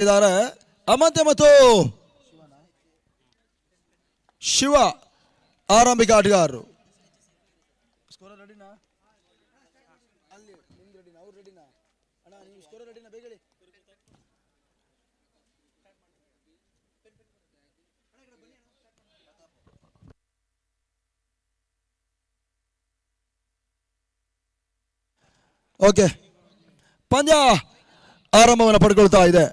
ಇದ್ದಾರೆ ಅಮಂತ್ಯ ಮತ್ತು ಶಿವ ಆರಂಭಿಕ ಆಟಗಾರರು. ಓಕೆ, ಪಂದ್ಯ ಆರಂಭವನ್ನು ಪಡ್ಕೊಳ್ತಾ ಇದೆ.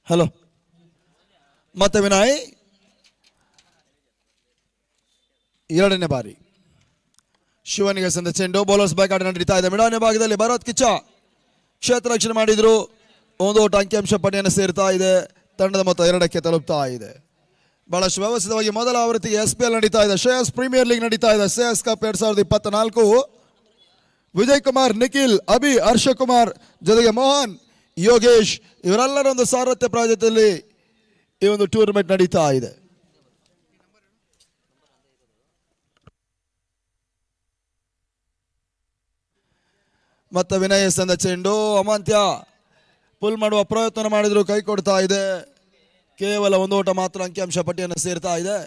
ಹಲೋ, ಮತ್ತೆ ವಿನಯ್ ಎರಡನೇ ಬಾರಿ ಶಿವನಿಗೆ ಸಂದ ಚೆಂಡು. ಬೌಲರ್ಸ್ ಬ್ಯಾಕ್ ಆಟ ನಡೀತಾ ಇದೆ. ಮಿಡಾನೆ ಭಾಗದಲ್ಲಿ ಭರತ್ ಕಿಚ್ಚ ಕ್ಷೇತ್ರ ರಕ್ಷಣೆ ಮಾಡಿದ್ರು. ಒಂದು ಓಟ ಅಂಕಿಅಂಶ ಪಟ್ಟಿಯನ್ನು ಸೇರ್ತಾ ಇದೆ. ತಂಡದ ಮೊತ್ತ 2ಕ್ಕೆ ತಲುಪ್ತಾ ಇದೆ. ಬಹಳಷ್ಟು ವ್ಯವಸ್ಥಿತವಾಗಿ ಮೊದಲ ಆವೃತ್ತಿಗೆ SPL ನಡೀತಾ ಇದೆ. ಶ್ರೇಯಸ್ ಪ್ರೀಮಿಯರ್ ಲೀಗ್ ನಡೀತಾ ಇದೆ. ಶ್ರೇಯಸ್ ಕಪ್ 2024. ವಿಜಯ್ ಕುಮಾರ್, ನಿಖಿಲ್, ಅಭಿ, ಹರ್ಷಕುಮಾರ್ ಜೊತೆಗೆ ಮೋಹನ್, ಯೋಗೇಶ್ ಇವರೆಲ್ಲರ ಒಂದು ಸಾರಥ್ಯ ಪ್ರಾಜೆಕ್ಟಲ್ಲಿ ಈ ಒಂದು ಟೂರ್ನಮೆಂಟ್ ನಡೀತಾ ಇದೆ. ಮತ್ತೆ ವಿನಯ್ ಸಂದ ಚೆಂಡು. ಅಮಾಂತ್ಯ ಪುಲ್ ಮಾಡುವ ಪ್ರಯತ್ನ ಮಾಡಿದ್ರು, ಕೈ ಕೊಡ್ತಾ ಇದೆ. ಕೇವಲ ಒಂದು ಓಟ ಮಾತ್ರ ಅಂಕಿಅಂಶ ಪಟ್ಟಿಯನ್ನು ಸೇರ್ತಾ ಇದೆ.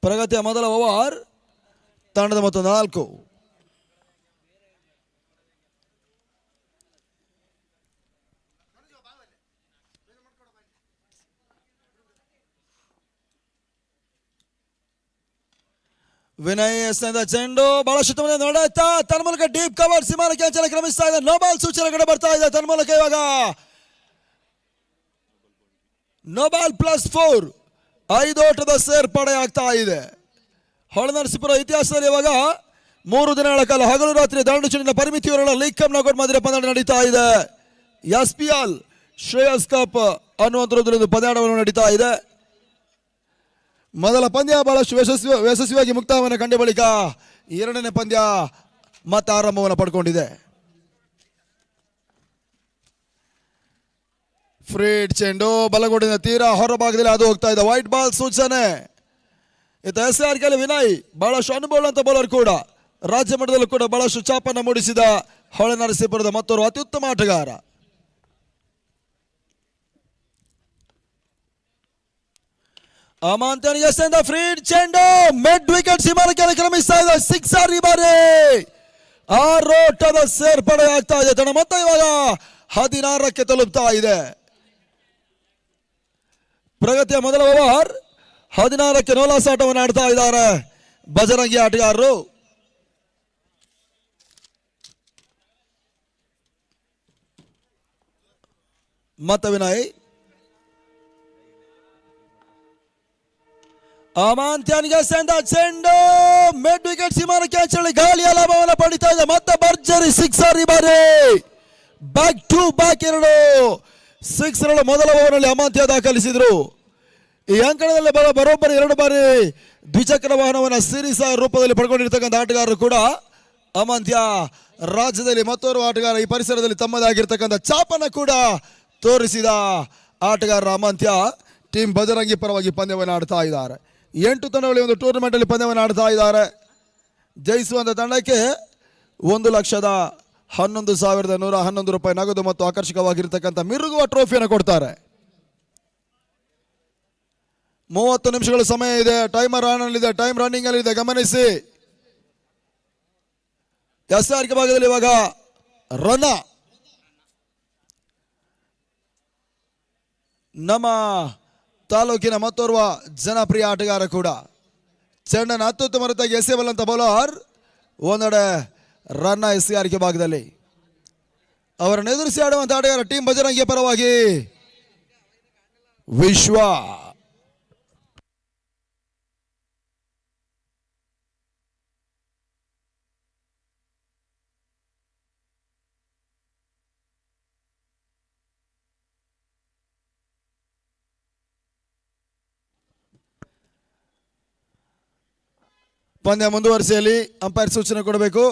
ಪ್ರಗತಿಯ ಮೊದಲ ಓವರ್, ತಂಡದ ಮೊತ್ತ 4. ವಿನಯ್ ಎಸ್ನಿಂದ ಚೆಂಡು ಬಹಳಷ್ಟು ನೋಡುತ್ತಾ ತನ್ನ ಮೂಲಕ ಡೀಪ್ ಕವರ್ ಸೀಮಾನ ಕ್ಯಾಚ್ ಕ್ರಮಿಸ್ತಾ ಇದೆ. ನೋ ಬಾಲ್ ಸೂಚನೆಗಳು ಬರ್ತಾ ಇದೆ. ತನ್ನ ಮೂಲಕ ಇವಾಗ ನೋ ಬಾಲ್ +4 5 ಓಟದ ಸೇರ್ಪಡೆ ಆಗ್ತಾ ಇದೆ. ಹೊಳೆನರಸೀಪುರ ಇತಿಹಾಸದಲ್ಲಿ ಇವಾಗ 3 ದಿನಗಳ ಕಾಲ ಹಗಲು ರಾತ್ರಿ ದಾಂಡು ಚೆಂಡಿನ ಪರಿಮಿತಿಯವರ ಲೀಗ್ ಕಪ್ ನಾಕೌಟ್ ಮಾದರಿಯ ಪಂದ್ಯ ನಡೀತಾ ಇದೆ. SPL ಶ್ರೇಯಸ್ ಕಪ್ ಅನ್ನುವಂಥದ್ದು ಪಂದ್ಯಾಟವನ್ನು ನಡೀತಾ ಇದೆ. ಮೊದಲ ಪಂದ್ಯ ಬಹಳಷ್ಟು ಯಶಸ್ವಿಯಾಗಿ ಮುಕ್ತಾಯವನ್ನು ಕಂಡ ಬಳಿಕ ಎರಡನೇ ಪಂದ್ಯ ಮತ್ತೆ ಆರಂಭವನ್ನು ಪಡ್ಕೊಂಡಿದೆ. ಫ್ರೀಡ್ ಚೆಂಡು ಬಲಗೋಡಿನ ತೀರಾ ಹೊರಭಾಗದಲ್ಲಿ ಅದು ಹೋಗ್ತಾ ಇದೆ. ವೈಟ್ ಬಾಲ್ ಸೂಚನೆ. ಇತ್ತ SRK ವಿನಯ್ ಬಹಳಷ್ಟು ಅನುಭವ ಅಂತ ಬೌಲರ್ ಕೂಡ ರಾಜ್ಯ ಮಟ್ಟದಲ್ಲೂ ಕೂಡ ಬಹಳಷ್ಟು ಛಾಪನ್ನು ಮೂಡಿಸಿದ ಹೊಳೆನರಸೀಪುರದ ಮತ್ತೊರು ಅತ್ಯುತ್ತಮ ಆಟಗಾರ. ಅಮಾಂತ್ಯನಿಗೆ ಫ್ರೀಡ್ ಚೆಂಡು ಮಿಡ್ ವಿಕೆಟ್ ಸೀಮಾನಕ್ಕೆ ಕ್ರಮಿಸ್ತಾ ಇದೆ. 6 ಈ ಬಾರಿ 6 ಓಟದ ಸೇರ್ಪಡೆ ಆಗ್ತಾ ಇದೆ. ತನ್ನ ಮೊತ್ತ ಇವಾಗ 16ಕ್ಕೆ ತಲುಪ್ತಾ ಇದೆ. ಪ್ರಗತಿಯ ಮೊದಲ ಓವರ್ 16ಕ್ಕೆ ನೋಲಾಸ್ ಆಟವನ್ನು ಆಡ್ತಾ ಇದ್ದಾರೆ ಬಜರಂಗಿ ಆಟಗಾರರು. ಮತ್ತೆ ವಿನಯ್ ಅಮಾಂತ್ಯನಿಗೆ ಚೆಂಡು ಮಿಡ್ ವಿಕೆಟ್ ಸೀಮಾನ ಕ್ಯಾಚ್ ಗಾಳಿಯ ಲಾಭವನ್ನು ಪಡಿತಾ ಇದೆ. ಮತ್ತೆ ಭರ್ಜರಿ 6 ಈ ಬಾರಿ ಬ್ಯಾಕ್ ಟು ಬ್ಯಾಕ್ 2 6 ಮೊದಲ ಓವರ್ನಲ್ಲಿ ಅಮಾಂತ್ಯ ದಾಖಲಿಸಿದ್ರು. ಈ ಅಂಕಣದಲ್ಲಿ ಬರೋಬ್ಬರಿ 2 ಬಾರಿ ದ್ವಿಚಕ್ರ ವಾಹನವನ್ನು ಸಿರೀಸ್ ರೂಪದಲ್ಲಿ ಪಡ್ಕೊಂಡಿರ್ತಕ್ಕಂಥ ಆಟಗಾರರು ಕೂಡ ಅಮಾಂತ್ಯ. ರಾಜ್ಯದಲ್ಲಿ ಮತ್ತೋರ್ವ ಆಟಗಾರ ಈ ಪರಿಸರದಲ್ಲಿ ತಮ್ಮದಾಗಿರ್ತಕ್ಕಂಥ ಛಾಪನ್ನು ಕೂಡ ತೋರಿಸಿದ ಆಟಗಾರರ ಅಮಾಂತ್ಯ. ಟೀಮ್ ಬಜರಂಗಿ ಪರವಾಗಿ ಪಂದ್ಯವನ್ನು ಆಡ್ತಾ ಇದ್ದಾರೆ. 8 ತಂಡಗಳು ಒಂದು ಟೂರ್ನಮೆಂಟ್ ಅಲ್ಲಿ ಪಂದ್ಯವನ್ನು ಆಡ್ತಾ ಇದ್ದಾರೆ. ಜಯಿಸುವಂತ ತಂಡಕ್ಕೆ 1,11,111 ರೂಪಾಯಿ ನಗದು ಮತ್ತು ಆಕರ್ಷಕವಾಗಿರ್ತಕ್ಕಂಥ ಮಿರುಗುವ ಟ್ರೋಫಿಯನ್ನು ಕೊಡ್ತಾರೆ. 30 ನಿಮಿಷಗಳ ಸಮಯ ಇದೆ. ಟೈಮರ್ ಆನ್ ಅಲ್ಲಿದೆ, ಟೈಮ್ ರನ್ನಿಂಗ್ ಅಲ್ಲಿ ಇದೆ, ಗಮನಿಸಿ. SRK ಭಾಗದಲ್ಲಿ ಇವಾಗ ರನ್ನ ನಮ್ಮ ತಾಲೂಕಿನ ಮತ್ತೋರ್ವ ಜನಪ್ರಿಯ ಆಟಗಾರ ಕೂಡ ಚೆಂಡನ್ನು ಅತ್ಯುತ್ತಮ ರೀತಿಯಾಗಿ ಎಸೆಯಬಲ್ಲಂತ ಬೌಲರ್. ಒಂದೆಡೆ ರನ್ನ SCR ಗೆ ಭಾಗದಲ್ಲಿ ಅವರನ್ನು ಎದುರಿಸಿ ಆಡುವಂತ ಆಟಗಾರ ಟೀಮ್ ಬಜರಂಗಿಯ ಪರವಾಗಿ ವಿಶ್ವ. ಪಂದ್ಯ ಮುಂದುವರಿಸಲಿ, ಅಂಪೈರ್ ಸೂಚನೆ ಕೊಡಬೇಕು.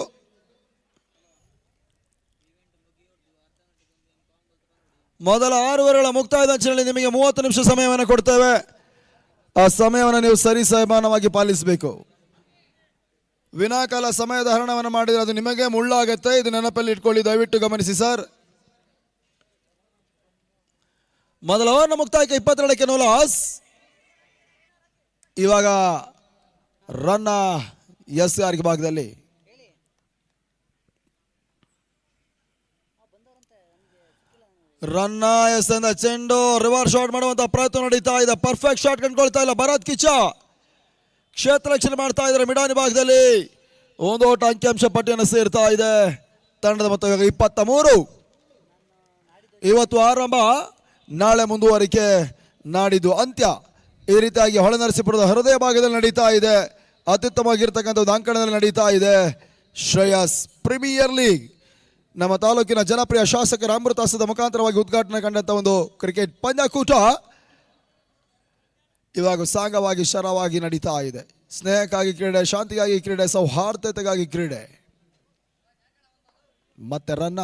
ಮೊದಲ 6 ಓವರ್ಗಳ ಮುಕ್ತಾಯದ ಅಂಚಿನಲ್ಲಿ ನಿಮಗೆ 30 ನಿಮಿಷ ಸಮಯವನ್ನು ಕೊಡ್ತೇವೆ. ಆ ಸಮಯವನ್ನು ನೀವು ಸರಿ ಸಮಾನವಾಗಿ ಪಾಲಿಸಬೇಕು. ವಿನಾಕಾಲ ಸಮಯದ ಹರಣವನ್ನು ಮಾಡಿದರೆ ಅದು ನಿಮಗೆ ಮುಳ್ಳಾಗತ್ತೆ. ಇದು ನೆನಪಲ್ಲಿ ಇಟ್ಕೊಳ್ಳಿ, ದಯವಿಟ್ಟು ಗಮನಿಸಿ ಸರ್. ಮೊದಲ ಓವರ್ನ ಮುಕ್ತಾಯಕ್ಕೆ 22ಕ್ಕೆ ನೋ ಲಾಸ್. ಇವಾಗ ರನ್ನ SCR ಗೆ ಭಾಗದಲ್ಲಿ ರನ್ನ ಎಸೆದ ಚೆಂಡು ರಿವರ್ಸ್ ಶಾಟ್ ಮಾಡುವಂತ ಪ್ರಯತ್ನ ನಡೀತಾ ಇದೆ. ಪರ್ಫೆಕ್ಟ್ ಶಾಟ್ ಕಂಡುಕೊಳ್ತಾ ಇಲ್ಲ ಭರತ್ ಕಿಚ್ಚ. ಕ್ಷೇತ್ರ ರಕ್ಷಣೆ ಮಾಡ್ತಾ ಇದ್ದಾರೆ ಮಿಡಾನಿ ಭಾಗದಲ್ಲಿ. ಒಂದು ಓಟ ಅಂಕಿಅಂಶ ಪಟ್ಟಿಯನ್ನು ಸೇರ್ತಾ ಇದೆ ತಂಡದ ಮೊತ್ತ. 23. ಇವತ್ತು ಆರಂಭ, ನಾಳೆ ಮುಂದುವರಿಕೆ, ನಾಡಿದ್ದು ಅಂತ್ಯ. ಈ ರೀತಿಯಾಗಿ ಹೊಳೆನರಸೀಪುರದ ಹೃದಯ ಭಾಗದಲ್ಲಿ ನಡೀತಾ ಇದೆ. ಅತ್ಯುತ್ತಮವಾಗಿರ್ತಕ್ಕಂಥ ಒಂದು ಅಂಕಣದಲ್ಲಿ ನಡೀತಾ ಇದೆ ಶ್ರೇಯಸ್ ಪ್ರೀಮಿಯರ್ ಲೀಗ್. ನಮ್ಮ ತಾಲೂಕಿನ ಜನಪ್ರಿಯ ಶಾಸಕರ ಅಮೃತಾಸದ ಮುಖಾಂತರವಾಗಿ ಉದ್ಘಾಟನೆ ಕಂಡಂತ ಒಂದು ಕ್ರಿಕೆಟ್ ಪಂದ್ಯಕೂಟ ಇವಾಗ ಸಾಂಗವಾಗಿ ಶರವಾಗಿ ನಡೀತಾ ಇದೆ. ಸ್ನೇಹಕ್ಕಾಗಿ ಕ್ರೀಡೆ, ಶಾಂತಿಗಾಗಿ ಕ್ರೀಡೆ, ಸೌಹಾರ್ದತೆಗಾಗಿ ಕ್ರೀಡೆ. ಮತ್ತೆ ರನ್ನ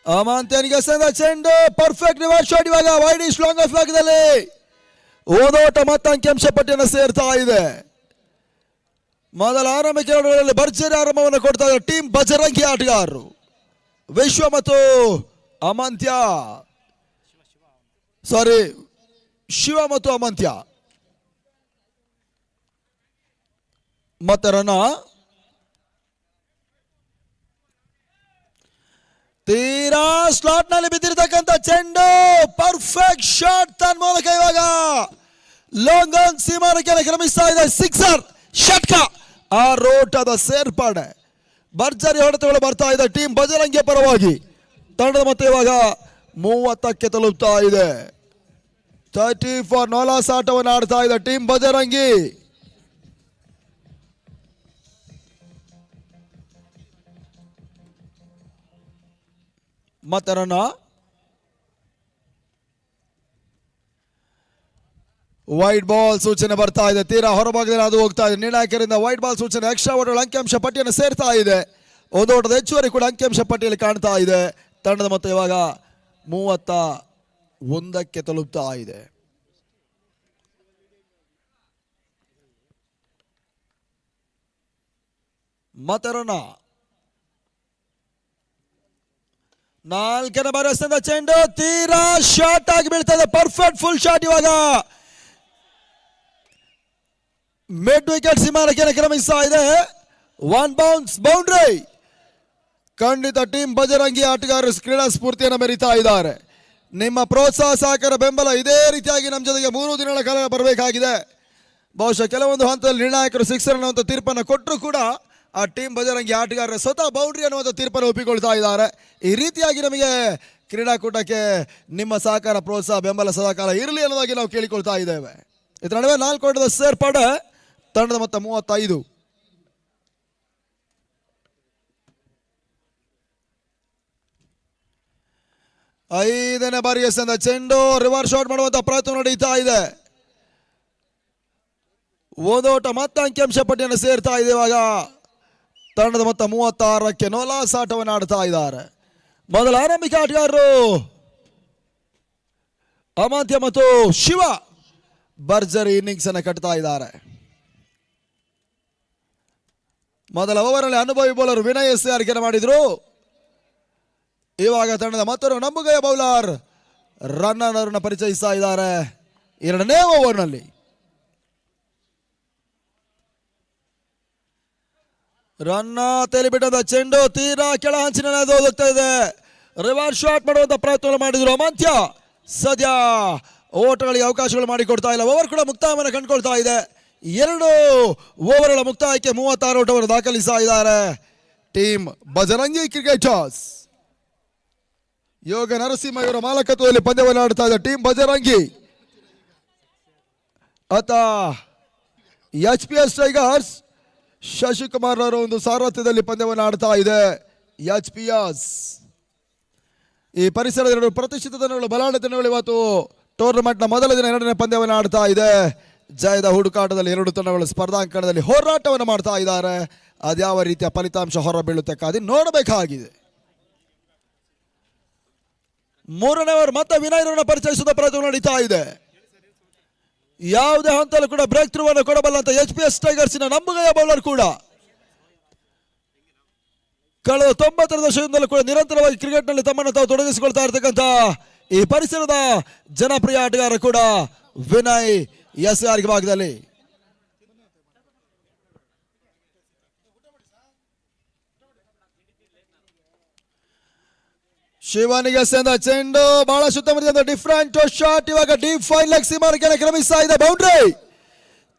ಅಮಾಂತ್ಯನಿಗೆ ಸೆಂದ ಚೆಂಡು, ಪರ್ಫೆಕ್ಟ್ ರಿವರ್ಸ್ ಶಾಟ್. ಇವಾಗ ವೈಡ್ ಈಸ್ಟ್ ಲಾಂಗ್ ಆಫ್ ಭಾಗದಲ್ಲಿ ಓದೋಟ ಮತ್ತು ಅಂಕಿಅಂಶ ಪಟ್ಟಿಯನ್ನು ಸೇರ್ತಾ ಇದೆ. ಮೊದಲ ಆರಂಭಿಕ 2 ಓವರ್ಗಳಲ್ಲಿ ಭರ್ಜರಿ ಆರಂಭವನ್ನು ಕೊಡ್ತಾ ಇದ್ದಾರೆ ಟೀಮ್ ಬಜರಂಗಿ ಆಟಗಾರರು ವಿಶ್ವ ಮತ್ತು ಅಮಾಂತ್ಯ. ಶಿವ ಮತ್ತು ಅಮಾಂತ್ಯ. ಮತ್ತೆ ರನ್ನ ತೀರಾ ಸ್ಲಾಟ್ ನಲ್ಲಿ ಬಿದ್ದಿರತಕ್ಕಂಥ ಚೆಂಡು, ಪರ್ಫೆಕ್ಟ್ ಶಾಟ್ ತನ್ನ ಮೂಲಕ ಇವಾಗ ಲಾಂಗ್ ಆನ್ ಸೀಮಾನಕ್ಕೆ ಕ್ರಮಿಸ್ತಾ ಇದೆ. ಸಿಕ್ಸರ್ ಷಟ್ಕ, ಆ ರೋಟದ ಸೇರ್ಪಡೆ, ಭರ್ಜರಿ ಹೊಡೆತಗಳು ಬರ್ತಾ ಇದೆ ಟೀಮ್ ಬಜರಂಗಿಯ ಪರವಾಗಿ. ತಂಡದ ಮತ್ತೆ ಇವಾಗ 30ಕ್ಕೆ ತಲುಪ್ತಾ ಇದೆ. 30 ಫಾರ್ ನೋಲಾಸ್ ಆಟವನ್ನು ಆಡ್ತಾ ಇದೆ ಟೀಮ್ ಬಜರಂಗಿ. ಮತ್ತೆ ರನ್ನ ವೈಟ್ ಬಾಲ್ ಸೂಚನೆ ಬರ್ತಾ ಇದೆ. ತೀರಾ ಹೊರಭಾಗದಲ್ಲಿ ಅದು ಹೋಗ್ತಾ ಇದೆ. ನಿರ್ಣಾಯಕರಿಂದ ವೈಟ್ ಬಾಲ್ ಸೂಚನೆ. ಎಕ್ಸ್ಟ್ರಾ ಓಟಗಳ ಅಂಕಿಅಂಶ ಪಟ್ಟಿಯನ್ನು ಸೇರ್ತಾ ಇದೆ. ಒಂದು ಓಟದ ಹೆಚ್ಚುವರಿ ಕೂಡ ಅಂಕಿಅಂಶ ಪಟ್ಟಿಯಲ್ಲಿ ಕಾಣ್ತಾ ಇದೆ. ತಂಡದ ಮೊತ್ತ ಇವಾಗ 31ಕ್ಕೆ ತಲುಪ್ತಾ ಇದೆ. ಮತ್ತೆ ರನ್ನ 4ನೇ ಬಾರಿ ಎಸೆದ ಚೆಂಡು, ತೀರಾ ಶಾರ್ಟ್ ಆಗಿ ಬೀಳ್ತದೆ. Perfect full shot. ಇವಾಗ ಮಿಡ್ ವಿಕೆಟ್ ಸೀಮಾನಕ್ಕೆ ಕ್ರಮಿಸ್ತಾ ಇದೆ. 1 ಬೌನ್ಸ್ ಬೌಂಡ್ರಿ. ಖಂಡಿತ ಟೀಮ್ ಬಜರಂಗಿ ಆಟಗಾರರು ಕ್ರೀಡಾ ಸ್ಫೂರ್ತಿಯನ್ನು ಮೆರೀತಾ ಇದ್ದಾರೆ. ನಿಮ್ಮ ಪ್ರೋತ್ಸಾಹ ಸಹಕಾರ ಬೆಂಬಲ ಇದೇ ರೀತಿಯಾಗಿ ನಮ್ಮ ಜೊತೆಗೆ 3 ದಿನಗಳ ಕಾಲ ಬರಬೇಕಾಗಿದೆ. ಬಹುಶಃ ಕೆಲವೊಂದು ಹಂತದಲ್ಲಿ ನಿರ್ಣಾಯಕರು ಸಿಕ್ಸರ್ ಅನ್ನುವಂಥ ತೀರ್ಪನ್ನು ಕೊಟ್ಟರು ಕೂಡ ಆ ಟೀಮ್ ಬಜರಂಗಿ ಆಟಗಾರರು ಸ್ವತಃ ಬೌಂಡ್ರಿ ಅನ್ನುವಂಥ ತೀರ್ಪನ್ನು ಒಪ್ಪಿಕೊಳ್ತಾ ಇದ್ದಾರೆ. ಈ ರೀತಿಯಾಗಿ ನಮಗೆ ಕ್ರೀಡಾಕೂಟಕ್ಕೆ ನಿಮ್ಮ ಸಹಕಾರ, ಪ್ರೋತ್ಸಾಹ, ಬೆಂಬಲ ಸದಾಕಾಲ ಇರಲಿ ಅನ್ನೋದಾಗಿ ನಾವು ಕೇಳಿಕೊಳ್ತಾ ಇದ್ದೇವೆ. ಇದರ ನಡುವೆ 4 ಓಟದ ಸೇರ್ಪಡೆ. ತಂಡದ ಮೊತ್ತ 35. ಐದನೇ ಬಾರಿ ಎಸೆದ ಚೆಂಡು, ರಿವರ್ಸ್ ಶಾಟ್ ಮಾಡುವಂತ ಪ್ರಯತ್ನ ನಡೀತಾ ಇದೆ. ಓದೋಟ ಮತ್ತೆ ಅಂಕಿಅಂಶ ಪಟ್ಟಿಯನ್ನು ಸೇರ್ತಾ ಇದೆ. ಇವಾಗ ತಂಡದ ಮೊತ್ತ 36ಕ್ಕೆ ನೋಲಾಸ್ ಆಟವನ್ನು ಆಡ್ತಾ ಇದ್ದಾರೆ. ಮೊದಲ ಆರಂಭಿಕ ಆಟಗಾರರು ಅಮಾಂತ್ಯ ಮತ್ತು ಶಿವ ಭರ್ಜರಿ ಇನ್ನಿಂಗ್ಸ್ ಅನ್ನು ಕಟ್ತಾ ಇದ್ದಾರೆ. ಮೊದಲ ಓವರ್ನಲ್ಲಿ ಅನುಭವಿ ಬೌಲರ್ ವಿನಯ್ SCR ಗೆ ಮಾಡಿದ್ರು. ಇವಾಗ ತಂಡದ ಮತ್ತೊಂದು ನಂಬುಗೆಯ ಬೌಲರ್ ರನ್ನನ್ ಅವರನ್ನು ಪರಿಚಯಿಸ್ತಾ ಇದ್ದಾರೆ 2ನೇ ಓವರ್ನಲ್ಲಿ. ರನ್ನ ತೇಲಿಬಿಟ್ಟದ ಚೆಂಡು ತೀರಾ ಕೆಳ ಹಂಚಿನಲ್ಲಿ ಹೋಗ್ತಾ ಇದೆ. ರಿವರ್ಸ್ ಶಾಟ್ ಮಾಡುವಂತ ಪ್ರಯತ್ನ ಮಾಡಿದ್ರು ಅಮಾಂತ್ಯ. ಸದ್ಯ ಓಟಗಳಿಗೆ ಅವಕಾಶಗಳು ಮಾಡಿಕೊಡ್ತಾ ಇಲ್ಲ. ಓವರ್ ಕೂಡ ಮುಕ್ತಾಯವನ್ನು ಕಂಡುಕೊಳ್ತಾ ಇದೆ. 2 ಓವರ್ಗಳ ಮುಕ್ತಾಯಕ್ಕೆ 36 ಓಟವನ್ನು ದಾಖಲಿಸ್ತಾ ಇದ್ದಾರೆ ಟೀಮ್ ಬಜರಂಗಿ ಕ್ರಿಕೆಟರ್ಸ್. ಯೋಗ ನರಸಿಂಹ ಇವರ ಮಾಲಕತ್ವದಲ್ಲಿ ಪಂದ್ಯವನ್ನು ಆಡ್ತಾ ಇದೆ team Bajrangi. HPS tigers Shashikumar ಅವರ ಒಂದು ಸಾರಥ್ಯದಲ್ಲಿ ಪಂದ್ಯವನ್ನು ಆಡ್ತಾ ಇದೆ HPS. ಈ ಪರಿಸರದ 2 ಪ್ರತಿಷ್ಠಿತ ತಂಡಗಳು, ಬಲಾಢ್ಯ ತಂಡಗಳು ಇವತ್ತು ಟೂರ್ನಮೆಂಟ್ನ ಮೊದಲ ದಿನ 2ನೇ ಪಂದ್ಯವನ್ನು ಆಡ್ತಾ ಇದೆ. ಜಯದ ಹುಡುಕಾಟದಲ್ಲಿ 2 ತಂಡಗಳು ಸ್ಪರ್ಧಾಂಕಣದಲ್ಲಿ ಹೋರಾಟವನ್ನು ಮಾಡ್ತಾ ಇದ್ದಾರೆ. ಅದ್ಯಾವ ರೀತಿಯ ಫಲಿತಾಂಶ ಹೊರಬೀಳುತ್ತೆ ಕಾದಿ ನೋಡಬೇಕಾಗಿದೆ. 3ನೇ ಓವರ್ ಮತ್ತೆ ವಿನಯ್ ರವರನ್ನು ಪರಿಚಯಿಸುವ ಪ್ರಯತ್ನ ನಡೀತಾ ಇದೆ. ಯಾವುದೇ ಹಂತಲ್ಲೂ ಕೂಡ ಬ್ರೇಕ್ ಥ್ರೂ ಅನ್ನು ಕೊಡಬಲ್ಲಂತ HPS ಟೈಗರ್ಸಿನ ನಂಬುಗೆಯ ಬೌಲರ್ ಕೂಡ ಕಳೆದ 90ರ ದಶಕದಿಂದಲೂ ಕೂಡ ನಿರಂತರವಾಗಿ ಕ್ರಿಕೆಟ್ನಲ್ಲಿ ತಮ್ಮನ್ನು ತಾವು ತೊಡಗಿಸಿಕೊಳ್ತಾ ಇರತಕ್ಕಂಥ ಈ ಪರಿಸರದ ಜನಪ್ರಿಯ ಆಟಗಾರ ಕೂಡ ವಿನಯ್ SR ಭಾಗದಲ್ಲಿ. ಶಿವಾನಿಗೆ ಸೇರಿದ ಚೆಂಡು ಬಹಳ ಸುತ್ತಮುತ್ತ ಡಿಫರೆಂಟ್ ಶಾಟ್. ಇವಾಗ ಡೀಪ್ ಫೈನ್ ಲೆಗ್ ಸೀಮಾರಕ್ಕೆ ಕ್ರಮಿಸ್ತಾ ಇದೆ. ಬೌಂಡ್ರಿ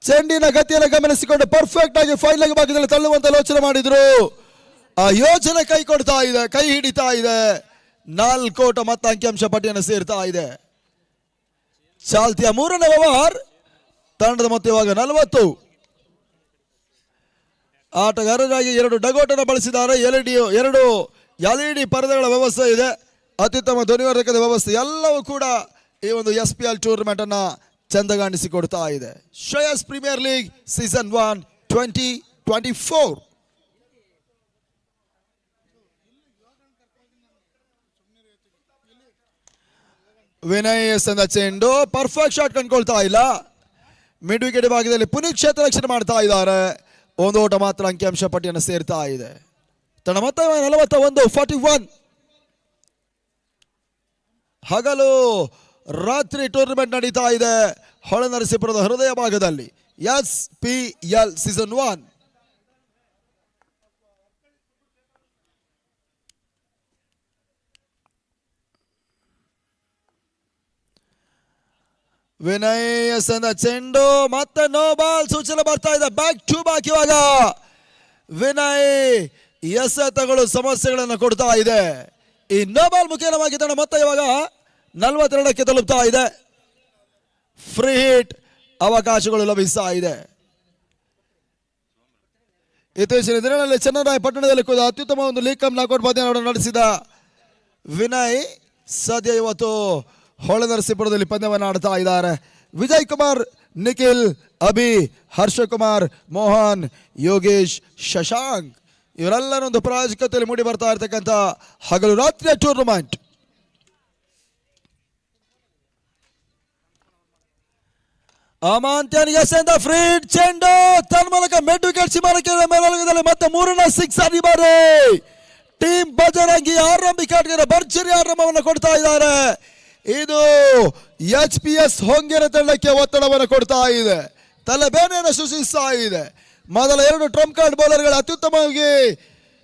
ಚೆಂಡಿನ ಗತಿಯನ್ನು ಗಮನಿಸಿಕೊಂಡು ಪರ್ಫೆಕ್ಟ್ ಆಗಿ ಫೈನ್ ಲೆಗ್ ಭಾಗದಲ್ಲಿ ತಳ್ಳುವಂತ ಯೋಚನೆ ಮಾಡಿದ್ರು. ಆ ಯೋಚನೆ ಕೈ ಹಿಡಿತಾ ಇದೆ. 4 ಓಟ ಮತ್ತೆ ಅಂಕಿಅಂಶ ಪಟ್ಟಿಯನ್ನು ಸೇರ್ತಾ ಇದೆ. ಚಾಲ್ತಿಯ 3ನೇ ಓವರ್. ತಂಡದ ಮೊತ್ತ ಇವಾಗ 40. ಆಟಗಾರರಾಗಿ 2 ಡಗೌಟನ್ನು ಬಳಸಿದ್ದಾರೆ. 2 LED ಪರದೆಗಳ ವ್ಯವಸ್ಥೆ ಇದೆ. ಅತ್ಯುತ್ತಮ ಧ್ವನಿವರ್ಧಕದ ವ್ಯವಸ್ಥೆ ಎಲ್ಲವೂ ಕೂಡ ಈ ಒಂದು SPL ಟೂರ್ನಮೆಂಟ್ ಅನ್ನ ಚಂದಗಾಣಿಸಿಕೊಡ್ತಾ ಇದೆ. Shreyas Premier League season 1 2024. Vinay ಸಂದ ಚೆಂಡು ಪರ್ಫೆಕ್ಟ್ ಶಾಟ್ ಕಂಡುಕೊಳ್ತಾ ಇಲ್ಲ. ಮಿಡ್ ವಿಕೆಟ್ ಭಾಗದಲ್ಲಿ ಪುನೀತ್ ಕ್ಷೇತ್ರ ರಕ್ಷಣೆ ಮಾಡ್ತಾ ಇದ್ದಾರೆ. 1 ಓಟ ಮಾತ್ರ ಅಂಕಿಅಂಶ ಪಟ್ಟಿಯನ್ನು ಸೇರ್ತಾ ಇದೆ. ತನ್ನ ಮೊತ್ತ 41. ಹಗಲು ರಾತ್ರಿ ಟೂರ್ನಮೆಂಟ್ ನಡೀತಾ ಇದೆ ಹೊಳೆನರಸೀಪುರದ ಹೃದಯ ಭಾಗದಲ್ಲಿ SPL ಸೀಸನ್ 1. ವಿನಯ್ ಸಂದ ಚೆಂಡು ಮತ್ತೆ ನೋ ಬಾಲ್ ಸೂಚನೆ ಬರ್ತಾ ಇದೆ. ಬ್ಯಾಕ್ ಟು ಬ್ಯಾಕ್ ಇವಾಗ ವಿನಯ್ ಎಸೆತಗಳು ಸಮಸ್ಯೆಗಳನ್ನು ಕೊಡ್ತಾ ಇದೆ. ಈ ನೋ ಬಾಲ್ ಮುಖೇನವಾಗಿ ತನ್ನ ಮೊತ್ತ ಇವಾಗ 42ಕ್ಕೆ ತಲುಪ್ತಾ ಇದೆ. ಫ್ರೀ ಹಿಟ್ ಅವಕಾಶಗಳು ಲಭಿಸ್ತಾ ಇದೆ. ಇತ್ತೀಚಿನ ದಿನಗಳಲ್ಲಿ ಚನ್ನರಾಯಪಟ್ಟಣದಲ್ಲಿ ಕೂಡ ಅತ್ಯುತ್ತಮ ಒಂದು ಲೀಗ್ ಕಪ್ ನಾಕೌಟ್ ಪಂದ್ಯವನ್ನು ನಡೆಸಿದ ವಿನಯ್ ಸದ್ಯ ಇವತ್ತು ಹೊಳೆನರಸೀಪುರದಲ್ಲಿ ಪಂದ್ಯವನ್ನು ಆಡ್ತಾ ಇದ್ದಾರೆ. ವಿಜಯ್ ಕುಮಾರ್, ನಿಖಿಲ್, ಅಭಿ, ಹರ್ಷಕುಮಾರ್, ಮೋಹನ್, ಯೋಗೇಶ್, ಶಶಾಂಕ್ ಇವರೆಲ್ಲರ ಒಂದು ಪ್ರಾಯೋಜಕತೆಯಲ್ಲಿ ಮೂಡಿ ಬರ್ತಾ ಇರತಕ್ಕಂಥ ಹಗಲು ರಾತ್ರಿಯ ಟೂರ್ನಮೆಂಟ್. ಅಮಾಂತ್ಯನಿಗೆ ಸೇರಿದ ಫ್ರೀ ಚೆಂಡು ತನ್ಮೂಲಕ ಮಿಡ್ ವಿಕೆಟ್ ಸೀಮಾರಕ್ಕೆ ಮೇಲುಗದಲ್ಲಿ ಮತ್ತೆ 3ನೇ 6 ಈ ಬಾರಿ ಟೀಮ್ ಬಜರಂಗಿ ಆರಂಭಿಕ ಆಟಗಾರ ಭರ್ಜರಿ ಆರಂಭವನ್ನು ಕೊಡ್ತಾ ಇದ್ದಾರೆ. ಇದು HPS ಹೊಂಗೆರ ತಂಡಕ್ಕೆ ಒತ್ತಡವನ್ನು ಕೊಡ್ತಾ ಇದೆ. ತಲೆಬೇನೆಯನ್ನು ಸೃಷ್ಟಿಸ್ತಾ ಇದೆ. ಮೊದಲ 2 ಟ್ರಂಪ್ ಕಾರ್ಡ್ ಬೌಲರ್ಗಳು ಅತ್ಯುತ್ತಮವಾಗಿ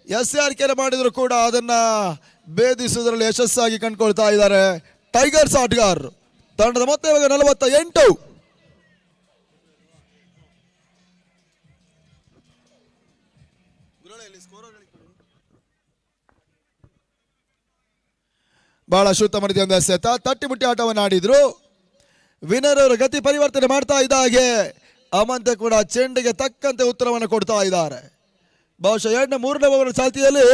SR ಮಾಡಿದ್ರು ಕೂಡ ಅದನ್ನ ಭೇದಿಸುವುದರಲ್ಲಿ ಯಶಸ್ಸಾಗಿ ಕಂಡುಕೊಳ್ತಾ ಇದ್ದಾರೆ ಟೈಗರ್ಸ್ ಆಟಗಾರರು. ತಂಡದ ಮೊತ್ತ ಇವಾಗ 48. ಬಹಳ ಉತ್ತಮ ರೀತಿಯ ಎಸೆತ ತಟ್ಟಿಮುಟ್ಟಿ ಆಟವನ್ನು ಆಡಿದ್ರು. ವಿನರ್ ಅವರು ಗತಿ ಪರಿವರ್ತನೆ ಮಾಡ್ತಾ ಇದ್ದ ಹಾಗೆ ಅಮಂತೆ ಕೂಡ ಚೆಂಡಿಗೆ ತಕ್ಕಂತೆ ಉತ್ತರವನ್ನು ಕೊಡ್ತಾ ಇದ್ದಾರೆ. ಬಹುಶಃ 2ನೇ 3ನೇ ಓವರ್ ಚಾಲ್ತಿಯಲ್ಲಿ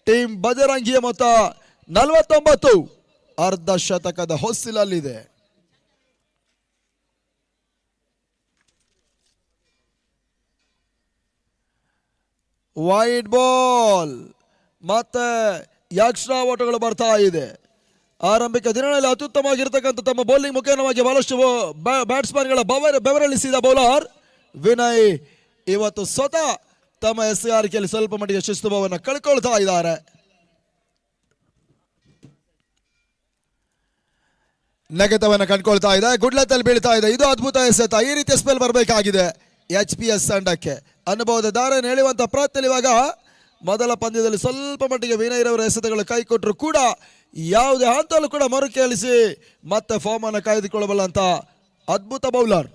ಟೀಮ್ ಬಜರಂಗಿಯ ಮೊತ್ತ 49. ಅರ್ಧ ಶತಕದ ಹೊಸ್ತಿಲಲ್ಲಿದೆ. ವೈಡ್ ಬಾಲ್ ಮತ್ತೆ ಎಕ್ಸ್ಟ್ರಾ ಓಟಗಳು ಬರ್ತಾ ಇದೆ. ಆರಂಭಿಕ ದಿನಗಳಲ್ಲಿ ಅತ್ಯುತ್ತಮವಾಗಿರ್ತಕ್ಕಂಥ ತಮ್ಮ ಬೌಲಿಂಗ್ ಮುಖೇನವಾಗಿ ಬಹಳಷ್ಟು ಬ್ಯಾಟ್ಸ್ಮನ್ಗಳ ಬೆವರಳಿಸಿದ ಬೌಲರ್ ವಿನಯ್ ಇವತ್ತು ಸ್ವತಃ ತಮ್ಮ SR ಸ್ವಲ್ಪ ಮಟ್ಟಿಗೆ ಶಿಸ್ತುಭಾವವನ್ನು ಕಳ್ಕೊಳ್ತಾ ಇದ್ದಾರೆ. ನೆಗೆತವನ್ನು ಕಂಡುಕೊಳ್ತಾ ಇದೆ. ಗುಡ್ಲತ್ತಲ್ಲಿ ಬೀಳ್ತಾ ಇದೆ. ಇದು ಅದ್ಭುತ ಎಸೆತ. ಈ ರೀತಿಯ ಸ್ಪೆಲ್ ಬರಬೇಕಾಗಿದೆ HPS ತಂಡಕ್ಕೆ. ಅನುಭವದ ದಾರನ್ನು ಎಳೆಯುವಂತಹ ಪ್ರಯತ್ನ ಇವಾಗ ಮೊದಲ ಪಂದ್ಯದಲ್ಲಿ ಸ್ವಲ್ಪ ಮಟ್ಟಿಗೆ ವಿನಯ್ ರವರ ಎಸೆತಗಳು ಕೈ ಕೊಟ್ಟರು ಕೂಡ ಯಾವುದೇ ಹಂತಲ್ಲೂ ಕೂಡ ಮರುಕೇಳಿಸಿ ಮತ್ತೆ ಫಾರ್ಮ್ ಅನ್ನು ಕಾಯ್ದುಕೊಳ್ಳಬಲ್ಲಂತ ಅದ್ಭುತ ಬೌಲರ್.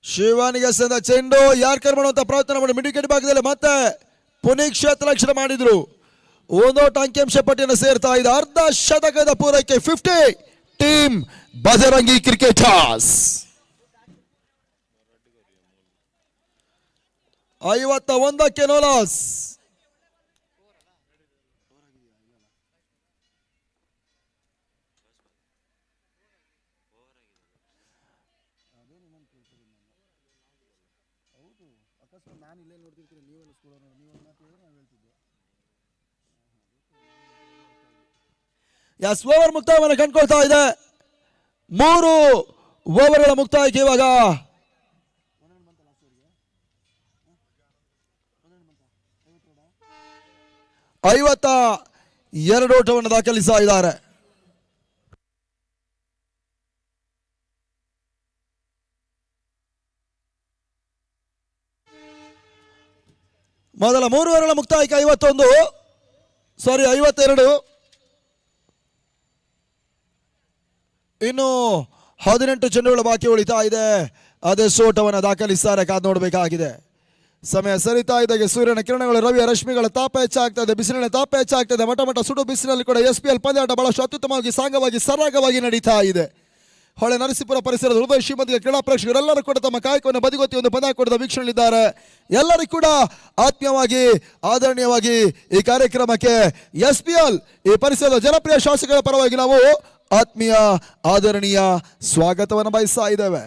ಶಿವಾನಿಗೆ ಸಂದ ಚೆಂಡು ಯಾರ್ಕರ್ ಮಾಡುವಂತ ಪ್ರಯತ್ನ ಮಾಡಿ ಮಿಡ್ ವಿಕೆಟ್ ಭಾಗದಲ್ಲಿ ಮತ್ತೆ ಪುನೀತ್ ಕ್ಷೇತ್ರ ಲಕ್ಷಣ ಮಾಡಿದ್ರು. ಒಂದೋಟ ಅಂಕಿಅಂಶ ಪಟ್ಟಿಯನ್ನು ಸೇರ್ತಾ ಇದೆ. ಅರ್ಧ ಶತಕದ ಪೂರೈಕೆ 50 ಟೀಮ್ ಬಜರಂಗಿ ಕ್ರಿಕೆಟರ್ಸ್. 51ಕ್ಕೆ ನೋಲಾಸ್. ಎಸ್ ಓವರ್ ಮುಕ್ತಾಯವನ್ನು ಕಂಡುಕೊಳ್ತಾ ಇದೆ. 3 ಓವರ್ಗಳ ಮುಕ್ತಾಯಕ್ಕೆ ಇವಾಗ 52 ಓಟವನ್ನು ದಾಖಲಿಸ್ತಾ ಇದ್ದಾರೆ. ಮೊದಲ 3 ಓವರ್ಗಳ ಮುಕ್ತಾಯಕ್ಕೆ 52. ಇನ್ನು 18 ಚೆಂಡುಗಳ ಬಾಕಿ ಉಳಿತಾ ಇದೆ. ಅದೇ ಸೋಟವನ್ನು ದಾಖಲಿಸ್ತಾರೆ, ಕಾದು ನೋಡಬೇಕಾಗಿದೆ. ಸಮಯ ಸರಿತಾ ಇದ್ದಾಗೆ ಸೂರ್ಯನ ಕಿರಣಗಳು, ರವಿಯ ರಶ್ಮಿಗಳ ತಾಪ ಹೆಚ್ಚಾಗ್ತಾ ಇದೆ, ಬಿಸಿಲಿನ ತಾಪ ಹೆಚ್ಚಾಗ್ತಾ ಇದೆ. ಮಠ ಸುಡು ಬಿಸಿಲಿನಲ್ಲಿ ಕೂಡ SPL ಪಂದ್ಯಾಟ ಬಹಳಷ್ಟು ಅತ್ಯುತ್ತಮವಾಗಿ ಸಾಂಗವಾಗಿ ಸರಾಗವಾಗಿ ನಡೀತಾ ಇದೆ. ಹೊಳೆ ನರಸೀಪುರ ಪರಿಸರದ ಹೃದಯ ಶ್ರೀಮಂತಿಗೆ ಕ್ರೀಡಾ ಪ್ರೇಕ್ಷಕರೆಲ್ಲರೂ ಕೂಡ ತಮ್ಮ ಕಾಯಕವನ್ನು ಬದಿಗೊತ್ತಿ ಒಂದು ಪಂದ್ಯ ಕೊಡದ ವೀಕ್ಷಣೆಯಲ್ಲಿದ್ದಾರೆ. ಎಲ್ಲರಿಗೂ ಕೂಡ ಆತ್ಮೀಯವಾಗಿ ಆದರಣೀಯವಾಗಿ ಈ ಕಾರ್ಯಕ್ರಮಕ್ಕೆ SPL ಈ ಪರಿಸರದ ಜನಪ್ರಿಯ ಶಾಸಕರ ಪರವಾಗಿ ನಾವು ಆತ್ಮೀಯ ಆದರಣೀಯ ಸ್ವಾಗತವನ್ನು ಬಯಸ್ತಾ ಇದ್ದೇವೆ.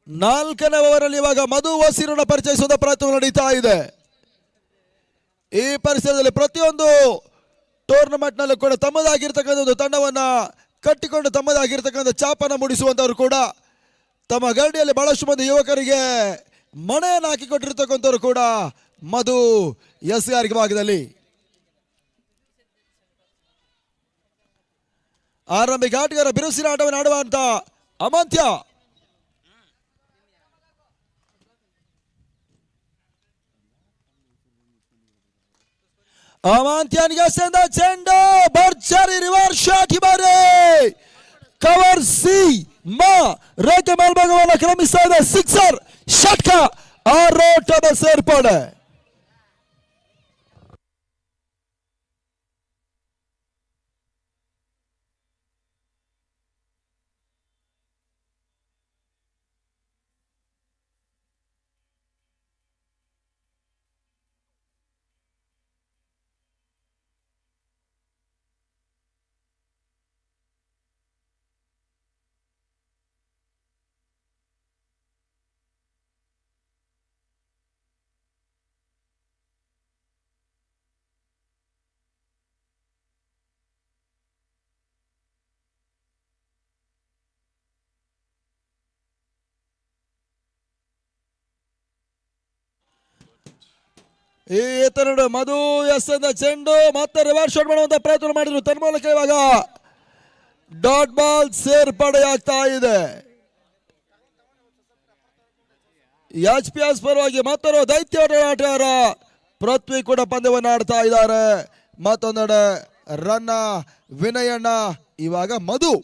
ನಾಲ್ಕನೇ ಓವರಲ್ಲಿ ಇವಾಗ ಮಧು ವಸೀರನ್ನ ಪರಿಚಯಿಸುವ ಪ್ರಯತ್ನ ನಡೀತಾ ಇದೆ. ಈ ಪರಿಸರದಲ್ಲಿ ಪ್ರತಿಯೊಂದು ಟೂರ್ನಮೆಂಟ್ ನಲ್ಲೂ ಕೂಡ ತಮ್ಮದಾಗಿರ್ತಕ್ಕಂಥ ಒಂದು ತಂಡವನ್ನ ಕಟ್ಟಿಕೊಂಡು ತಮ್ಮದಾಗಿರ್ತಕ್ಕಂಥ ಚಾಪನ ಮೂಡಿಸುವಂತವರು ಕೂಡ ತಮ್ಮ ಗರಡಿಯಲ್ಲಿ ಬಹಳಷ್ಟು ಮಂದಿ ಯುವಕರಿಗೆ ಮಣೆಯನ್ನು ಹಾಕಿಕೊಟ್ಟಿರ್ತಕ್ಕಂಥವ್ರು ಕೂಡ ಮಧು SR ಭಾಗದಲ್ಲಿ. ಆರಂಭಿಕ ಆಟಗಾರ ಬಿರುಸಿನ ಆಟವನ್ನು ಆಡುವಂತ ಅಮಾಂತ್ಯ. ಅಮಾಂತ್ಯನಿಗೆ ಸಂದ ಚೆಂಡು ಭರ್ಜರಿ ರಿವರ್ಸ್ ಶಾಟ್ ಬಾರಿ ಕವರ್ ಸಿ ರೇಖೆ ಮೇಲ್ಭಾಗವನ್ನು ಕ್ರಮಿಸ್ತಾ ಇದೆ. ಸಿಕ್ಸರ್ ಷಟ್ಕ ಆರೋಟದ ಸೇರ್ಪಡೆ. ಈ ಎತ್ತರಡು ಮಧು ಎಸ್ಎಂದ ಚೆಂಡು ಮತ್ತೆ ರಿವರ್ಸ್ ಶಾಟ್ ಮಾಡುವಂತ ಪ್ರಯತ್ನ ಮಾಡಿದ್ರು. ತನ್ಮೂಲಕ ಇವಾಗ ಡಾಟ್ ಬಾಲ್ ಸೇರ್ಪಡೆಯಾಗ್ತಾ ಇದೆ. HPS ಪರವಾಗಿ ಮತ್ತೊಂದು ದೈತ್ಯ ಆಟಗಾರ ಪೃಥ್ವಿ ಕೂಡ ಪಂದ್ಯವನ್ನು ಆಡ್ತಾ ಇದ್ದಾರೆ. ಮತ್ತೊಂದೆಡೆ ರನ್ನ ವಿನಯಣ್ಣ, ಇವಾಗ ಮಧು.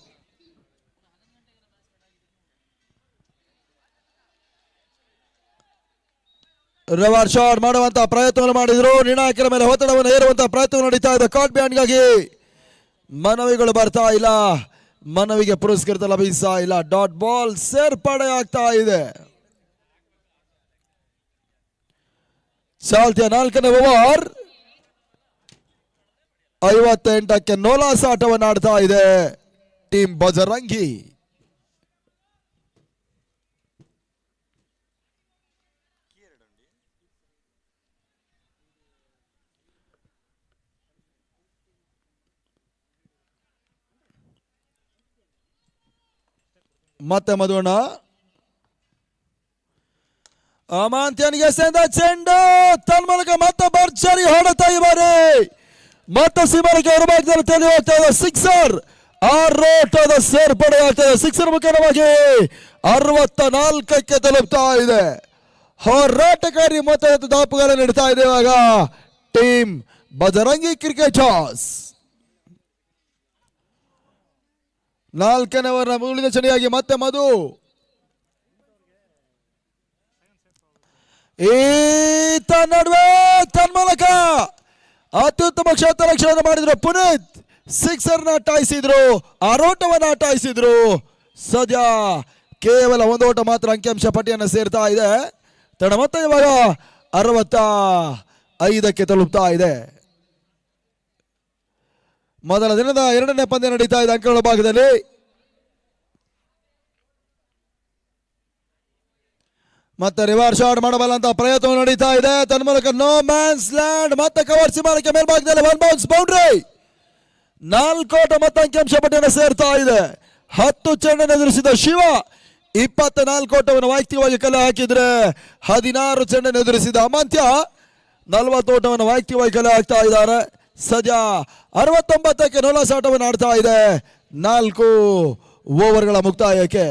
ರಿವರ್ಸ್ ಶಾಟ್ ಮಾಡುವಂತ ಪ್ರಯತ್ನವನ್ನು ಮಾಡಿದ್ರು. ನಿರ್ಣಾಯಕರ ಮೇಲೆ ಒತ್ತಡವನ್ನು ಹೇರುವಂತಹ ಪ್ರಯತ್ನ ನಡೀತಾ ಇದೆ. ಕಾಟ್ ಬ್ಯಾಂಡ್ಗಾಗಿ ಮನವಿಗಳು ಬರ್ತಾ ಇಲ್ಲ, ಮನವಿಗೆ ಪುರಸ್ಕೃತ ಲಭಿಸ್ತಾ ಇಲ್ಲ. ಡಾಟ್ ಬಾಲ್ ಸೇರ್ಪಡೆ ಆಗ್ತಾ ಇದೆ. ಚಾಲ್ತಿಯ 4ನೇ ಓವರ್ 58ಕ್ಕೆ ನೋಲಾಸ್ ಆಟವನ್ನು ಆಡ್ತಾ ಇದೆ ಟೀಮ್ ಬಜರಂಗಿ. ಮತ್ತೆ ಮಧುವಣ್ಣ. ಅಮಾಂತ್ಯನಿಗೆ ಸೇಂದ ಚೆಂಡು ತನ್ಮೂಲಕ ಮತ್ತೆ ಭರ್ಜರಿ ಹೊಡೆತ ಇದ್ದಾರೆ. ಮತ್ತೆ ಸಿಮರಕ್ಕೆ ಹೊರಭಾಗದಲ್ಲಿ ತೆಗೆದು ಹೋಗ್ತಾ ಇದೆ. ಸಿಕ್ಸರ್ ಆರೋಟದ ಸೇರ್ಪಡೆ ಆಗ್ತದೆ. ಸಿಕ್ಸರ್ ಮುಖೇನವಾಗಿ 64ಕ್ಕೆ ತಲುಪ್ತಾ ಇದೆ. ಹೋರಾಟಕಾರಿ ಮೊತ್ತದ ದಾಪುಗಾಲ ನಡೀತಾ ಇದೆ ಇವಾಗ ಟೀಮ್ ಬಜರಂಗಿ ಕ್ರಿಕೆಟರ್ಸ್. 4ನೇ ಓವರ್ನ ಉಳಿದ ಚಣಿಯಾಗಿ ಮತ್ತೆ ಮಧು. ಈತ ನಡುವೆ ತನ್ಮೂಲಕ ಅತ್ಯುತ್ತಮ ಕ್ಷೇತ್ರ ರಕ್ಷಣೆ ಮಾಡಿದ್ರು ಪುನೀತ್. ಸಿಕ್ಸರ್ನ ಅಟ್ಟಾಯಿಸಿದ್ರು, ಆರೋಟವನ್ನು ಅಟ್ಟಾಯಿಸಿದ್ರು. ಸದ್ಯ ಕೇವಲ ಒಂದು ಓಟ ಮಾತ್ರ ಅಂಕಿಅಂಶ ಪಟ್ಟಿಯನ್ನು ಸೇರ್ತಾ ಇದೆ. ತಡ ಮತ್ತೆ ಇವಾಗ 65ಕ್ಕೆ ತಲುಪ್ತಾ ಇದೆ. ಮೊದಲ ದಿನದ 2ನೇ ಪಂದ್ಯ ನಡೀತಾ ಇದೆ ಅಂಕಗಳ ಭಾಗದಲ್ಲಿ. ಮತ್ತೆ ರಿವರ್ಸ್ ಶಾಟ್ ಮಾಡಬಲ್ಲಂತ ಪ್ರಯತ್ನ ನಡೀತಾ ಇದೆ. ತನ್ಮೂಲಕ ನೋ ಮ್ಯಾನ್ಸ್ ಲ್ಯಾಂಡ್ ಮತ್ತೆ ಕವರ್ ಸೀಮಾನಕ್ಕೆ ಮೇಲ್ಭಾಗದಲ್ಲಿ 1 ಬೌನ್ಸ್ ಬೌಂಡ್ರಿ. 4 ಓಟ ಮತ್ತೆ ಅಂಕಿಅಂಶ ಪಟ್ಟಿಯನ್ನು ಸೇರ್ತಾ ಇದೆ. 10 ಚೆಂಡನ್ನು ಎದುರಿಸಿದ ಶಿವ 24 ಓಟವನ್ನು ವೈಯಕ್ತಿಕವಾಗಿ ಕಲೆ ಹಾಕಿದ್ರೆ 16 ಚೆಂಡನ್ನು ಎದುರಿಸಿದ ಅಮಾಂತ್ಯ 40 ಓಟವನ್ನು ವೈಯಕ್ತಿಕವಾಗಿ ಕಲೆ ಹಾಕ್ತಾ ಇದ್ದಾರೆ. ಸದ್ಯ 69ಕ್ಕೆ ನೋಲಾಸ್ ಆಟವನ್ನು ಆಡ್ತಾ ಇದೆ 4 ಓವರ್ಗಳ ಮುಕ್ತಾಯಕ್ಕೆ.